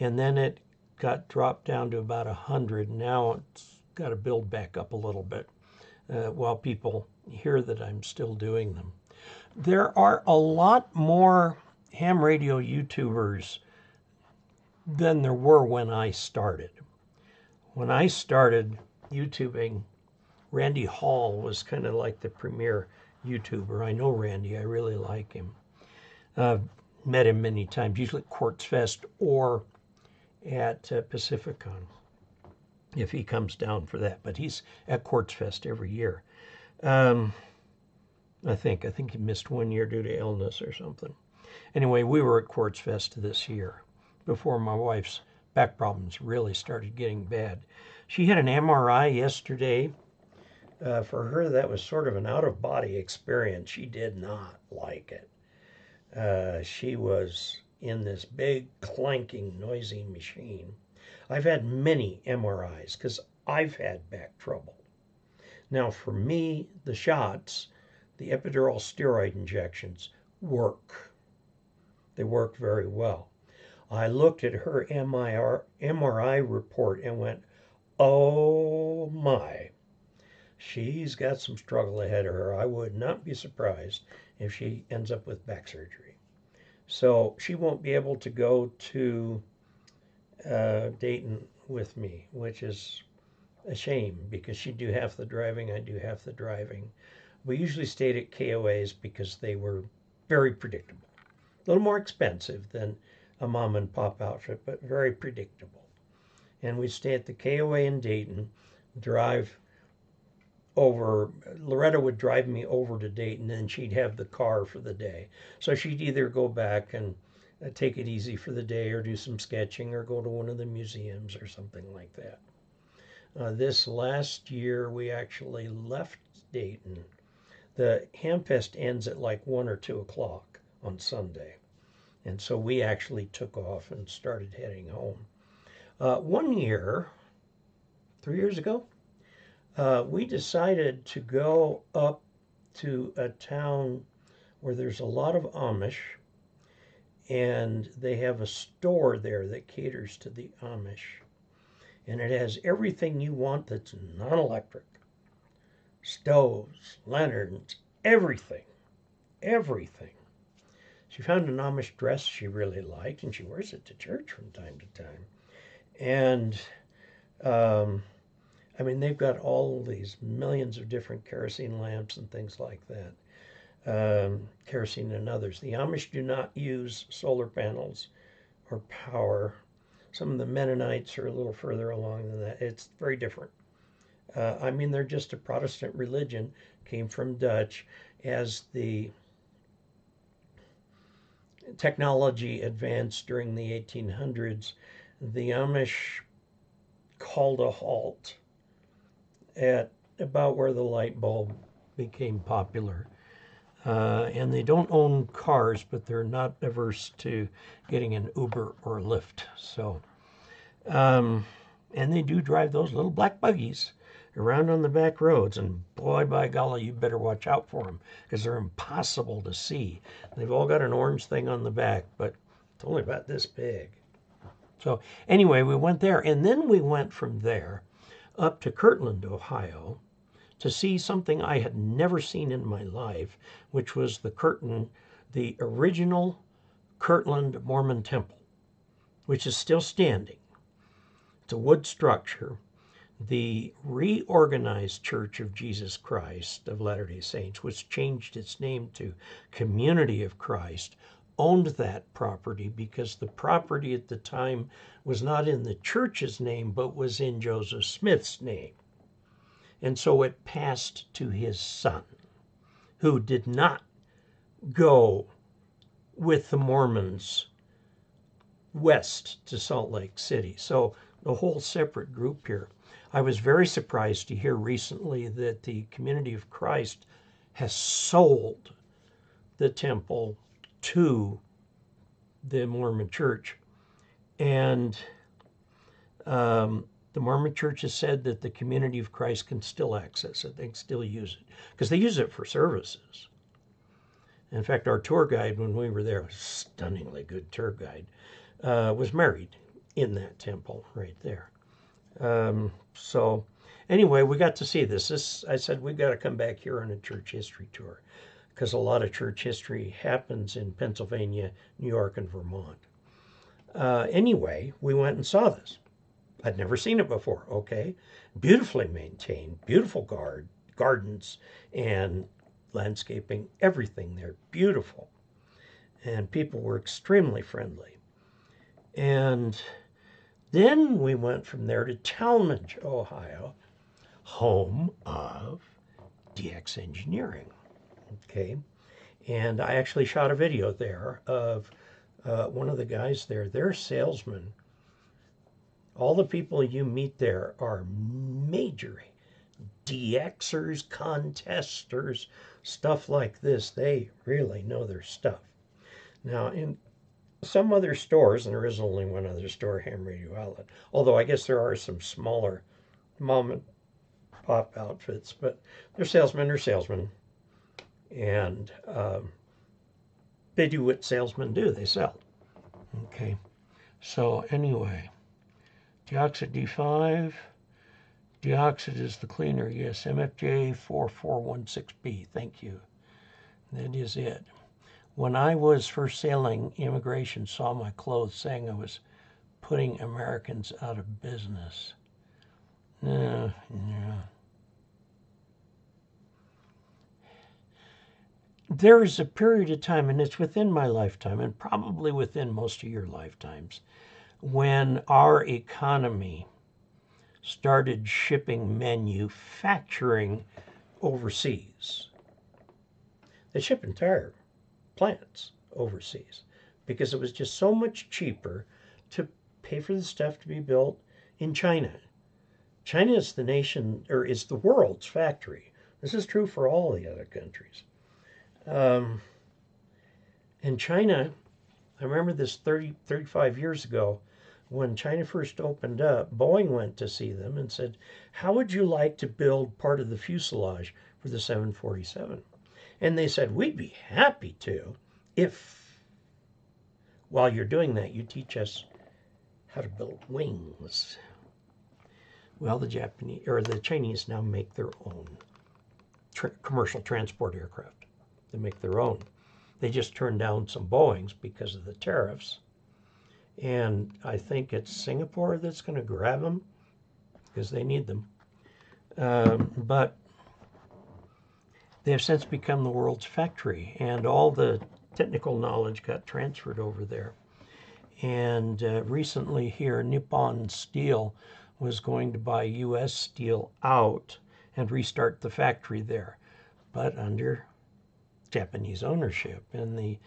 and then it got dropped down to about 100. Now it's got to build back up a little bit while people hear that I'm still doing them. There are a lot more ham radio YouTubers than there were when I started. When I started YouTubing, Randy Hall was kind of like the premier YouTuber. I know Randy. I really like him. Met him many times, usually at Quartz Fest or at Pacificon, if he comes down for that. But he's at Quartz Fest every year. I think he missed 1 year due to illness or something. Anyway, we were at Quartz Fest this year before my wife's back problems really started getting bad. She had an MRI yesterday. For her, that was sort of an out-of-body experience. She did not like it. She was in this big, clanking, noisy machine. I've had many MRIs because I've had back trouble. Now, for me, the shots, the epidural steroid injections, work. They work very well. I looked at her MRI report and went, oh my. She's got some struggle ahead of her. I would not be surprised if she ends up with back surgery. So she won't be able to go to Dayton with me, which is a shame because she'd do half the driving, I do half the driving. We usually stayed at KOAs because they were very predictable. A little more expensive than a mom and pop outfit, but very predictable. And we'd stay at the KOA in Dayton, drive over. Loretta would drive me over to Dayton, and she'd have the car for the day. So she'd either go back and take it easy for the day or do some sketching or go to one of the museums or something like that. This last year, we actually left Dayton. The Hamfest ends at like 1 or 2 o'clock on Sunday. And so we actually took off and started heading home. 1 year, 3 years ago, we decided to go up to a town where there's a lot of Amish, and they have a store there that caters to the Amish. And it has everything you want that's non-electric. Stoves, lanterns, everything. Everything. She found an Amish dress she really liked, and she wears it to church from time to time. And I mean, they've got all these millions of different kerosene lamps and things like that. Kerosene and others. The Amish do not use solar panels or power. Some of the Mennonites are a little further along than that. It's very different. I mean, they're just a Protestant religion, came from Dutch. As the technology advanced during the 1800s, the Amish called a halt at about where the light bulb became popular. And they don't own cars, but they're not averse to getting an Uber or a Lyft. So, and they do drive those little black buggies around on the back roads, and boy, by golly, you better watch out for them because they're impossible to see. They've all got an orange thing on the back, but it's only about this big. So anyway, we went there, and then we went from there up to Kirtland, Ohio, to see something I had never seen in my life, which was the original Kirtland Mormon Temple, which is still standing. It's a wood structure. The reorganized Church of Jesus Christ of Latter-day Saints, which changed its name to Community of Christ, owned that property because the property at the time was not in the church's name, but was in Joseph Smith's name. And so it passed to his son, who did not go with the Mormons west to Salt Lake City. So a whole separate group here. I was very surprised to hear recently that the Community of Christ has sold the temple to the Mormon Church. And the Mormon Church has said that the Community of Christ can still access it. They can still use it because they use it for services. In fact, our tour guide, when we were there, was a stunningly good tour guide, was married in that temple right there. So anyway, we got to see this. I said, we've got to come back here on a church history tour. because a lot of church history happens in Pennsylvania, New York, and Vermont. Anyway, we went and saw this. I'd never seen it before, okay? Beautifully maintained, beautiful gardens and landscaping, everything there, beautiful. And people were extremely friendly. And then we went from there to Talmadge, Ohio, home of DX Engineering, okay? And I actually shot a video there of one of the guys there, their salesman. All the people you meet there are major DXers, contesters, stuff like this. They really know their stuff. Now, in some other stores, and there is only one other store, Ham Radio Outlet, although I guess there are some smaller mom and pop outfits, but they're salesmen are salesmen. And they do what salesmen do, they sell. Okay, so anyway, deoxide D5, deoxide is the cleaner, yes, MFJ 4416B, thank you. That is it. When I was first sailing, immigration saw my clothes saying I was putting Americans out of business. Yeah. There is a period of time, and it's within my lifetime, and probably within most of your lifetimes, when our economy started shipping manufacturing overseas. They ship entire plants overseas because it was just so much cheaper to pay for the stuff to be built in China. China is the nation, or is the world's factory. This is true for all the other countries. In China, I remember this 35 years ago, when China first opened up, Boeing went to see them and said, how would you like to build part of the fuselage for the 747? And they said, we'd be happy to if, while you're doing that, you teach us how to build wings. Well, the Chinese now make their own commercial transport aircraft. They make their own. They just turned down some Boeings because of the tariffs. And I think it's Singapore that's going to grab them because they need them. But they have since become the world's factory, and all the technical knowledge got transferred over there. And recently here, Nippon Steel was going to buy U.S. Steel out and restart the factory there, but under Japanese ownership. And the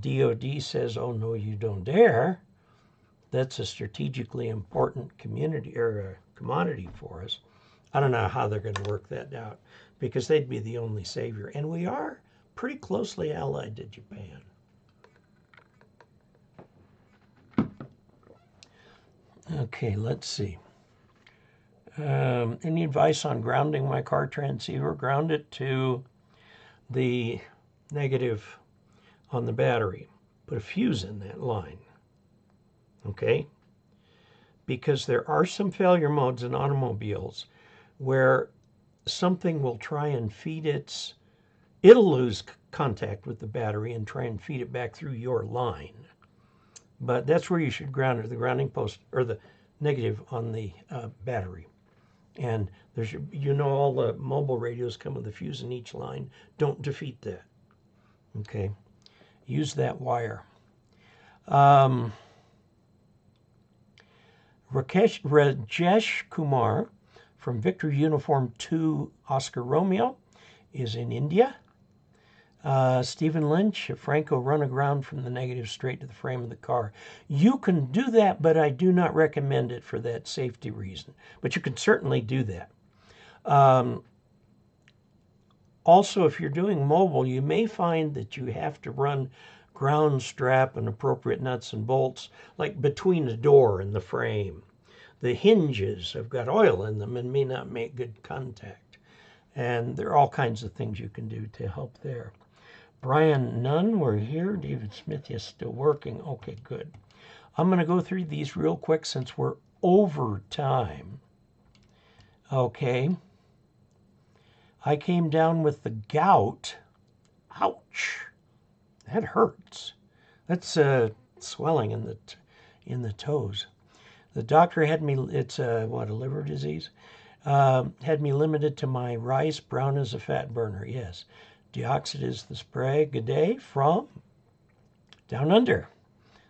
DOD says, oh, no, you don't dare. That's a strategically important community or commodity for us. I don't know how they're going to work that out because they'd be the only savior. And we are pretty closely allied to Japan. Okay, let's see. Any advice on grounding my car transceiver? Ground it to the negative on the battery. Put a fuse in that line. Okay? Because there are some failure modes in automobiles where something will try and feed it'll lose contact with the battery and try and feed it back through your line. But that's where you should ground it, the grounding post, or the negative on the battery. And there's, all the mobile radios come with a fuse in each line. Don't defeat that. Okay? Use that wire. Rajesh Kumar from Victor Uniform 2 Oscar Romeo is in India. Stephen Lynch, Franco, run aground from the negative straight to the frame of the car. You can do that, but I do not recommend it for that safety reason. But you can certainly do that. Also, if you're doing mobile, you may find that you have to run ground strap and appropriate nuts and bolts, like between the door and the frame. The hinges have got oil in them and may not make good contact. And there are all kinds of things you can do to help there. Brian Nunn, we're here. David Smith, yes, still working. Okay, good. I'm going to go through these real quick since we're over time. Okay. I came down with the gout. Ouch. That hurts. That's swelling in the toes. The doctor had me, it's a liver disease? Had me limited to my rice, brown as a fat burner. Yes. Deoxide is the spray. Good day from down under.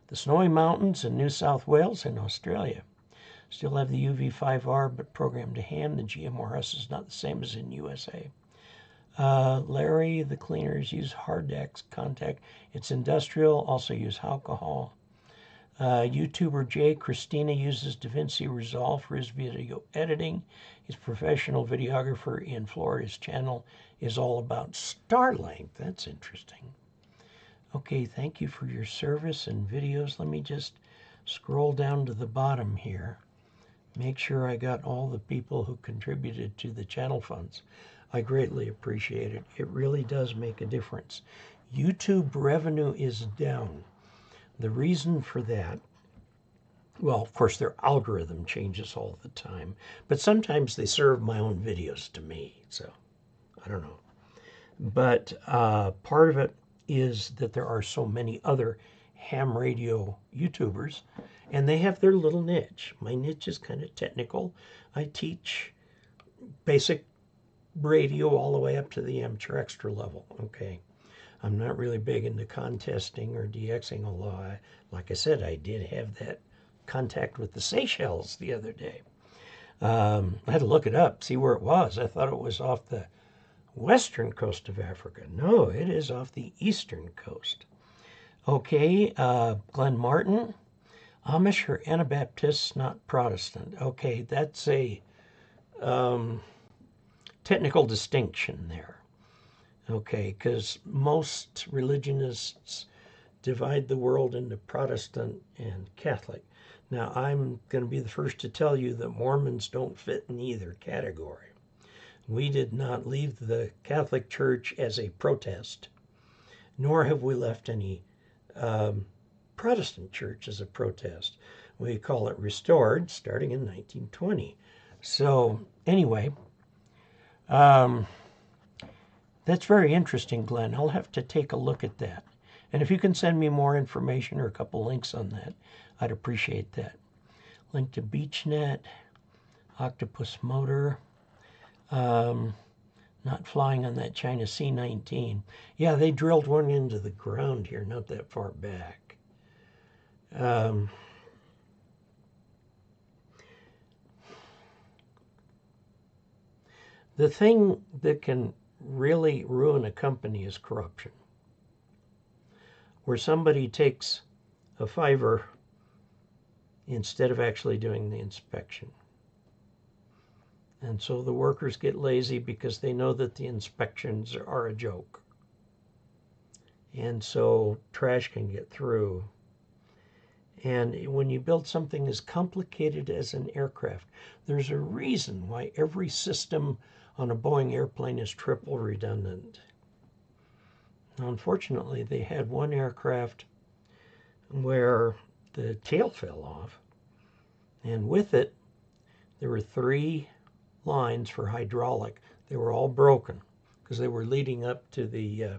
The snowy mountains in New South Wales and Australia. Still have the UV5R, but programmed to hand. The GMRS is not the same as in USA. Larry, the cleaners use Hardex contact. It's industrial, also use alcohol. YouTuber Jay Christina uses DaVinci Resolve for his video editing. He's a professional videographer in Florida. His channel is all about Starlink. That's interesting. Okay, thank you for your service and videos. Let me just scroll down to the bottom here. Make sure I got all the people who contributed to the channel funds. I greatly appreciate it. It really does make a difference. YouTube revenue is down. The reason for that, well, of course, their algorithm changes all the time, but sometimes they serve my own videos to me, so I don't know. But part of it is that there are so many other ham radio YouTubers, and they have their little niche. My niche is kind of technical. I teach basic radio all the way up to the amateur extra level, okay? I'm not really big into contesting or DXing, although, like I said, I did have that contact with the Seychelles the other day. I had to look it up, see where it was. I thought it was off the western coast of Africa. No, it is off the eastern coast. Okay, Glenn Martin, Amish or Anabaptists, not Protestant. Okay, that's a technical distinction there. Okay, because most religionists divide the world into Protestant and Catholic. Now, I'm going to be the first to tell you that Mormons don't fit in either category. We did not leave the Catholic Church as a protest, nor have we left any Protestant church as a protest. We call it restored, starting in 1920. So, anyway, that's very interesting, Glenn. I'll have to take a look at that. And if you can send me more information or a couple links on that, I'd appreciate that. Link to BeachNet, Octopus Motor, not flying on that China C-19. Yeah, they drilled one into the ground here, not that far back. The thing that can really ruin a company is corruption, where somebody takes a $5 instead of actually doing the inspection. And so the workers get lazy because they know that the inspections are a joke. And so trash can get through. And when you build something as complicated as an aircraft, there's a reason why every system on a Boeing airplane is triple redundant. Now, unfortunately, they had one aircraft where the tail fell off, and with it, there were 3 lines for hydraulic. They were all broken because they were leading up to the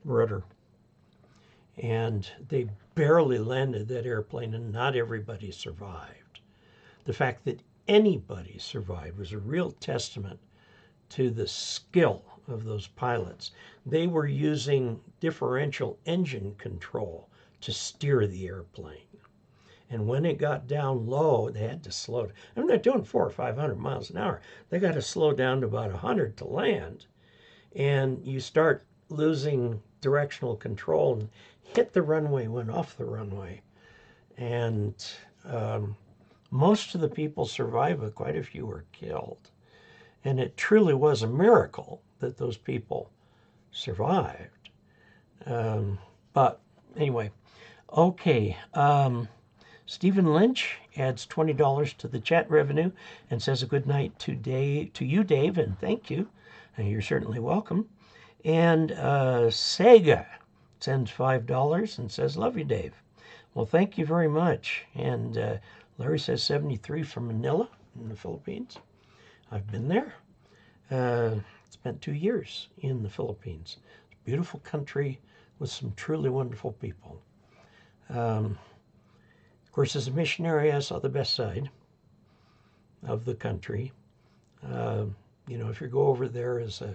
rudder. And they barely landed that airplane, and not everybody survived. The fact that anybody survived was a real testament to the skill of those pilots. They were using differential engine control to steer the airplane. And when it got down low, they had to slow down. I mean, they're doing 400 or 500 miles an hour. They got to slow down to about 100 to land. And you start losing directional control and hit the runway, went off the runway. And most of the people survived, but quite a few were killed. And it truly was a miracle that those people survived. But anyway, okay. Stephen Lynch adds $20 to the chat revenue and says a good night to you, Dave, and thank you. And you're certainly welcome. And Sega sends $5 and says, love you, Dave. Well, thank you very much. And Larry says 73 from Manila in the Philippines. I've been there. spent 2 years in the Philippines. It's a beautiful country with some truly wonderful people. Of course, as a missionary, I saw the best side of the country. You know, if you go over there as a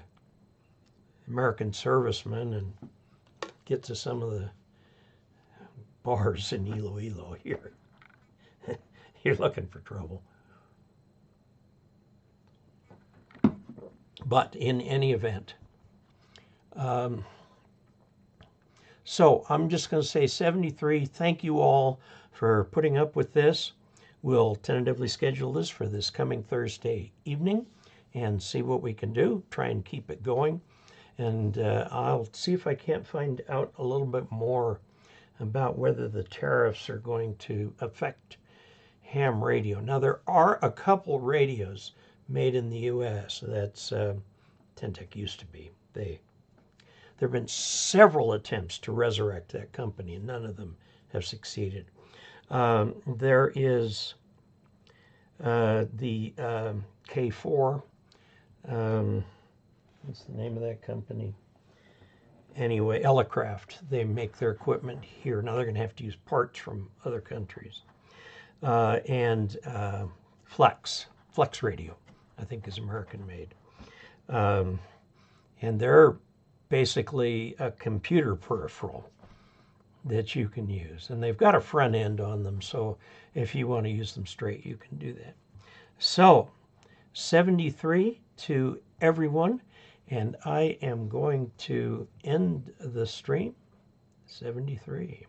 American serviceman and get to some of the bars in Iloilo here, you're looking for trouble. But in any event, so I'm just going to say 73. Thank you all for putting up with this. We'll tentatively schedule this for this coming Thursday evening and see what we can do. Try and keep it going. And I'll see if I can't find out a little bit more about whether the tariffs are going to affect ham radio. Now, there are a couple radios made in the U.S. That's Tentec used to be. There have been several attempts to resurrect that company, and none of them have succeeded. There is the K4. What's the name of that company? Anyway, Elecraft. They make their equipment here. Now they're going to have to use parts from other countries. And Flex Radio, I think, is American made. And they're basically a computer peripheral that you can use. And they've got a front end on them, so if you want to use them straight, you can do that. So, 73 to everyone, and I am going to end the stream. 73.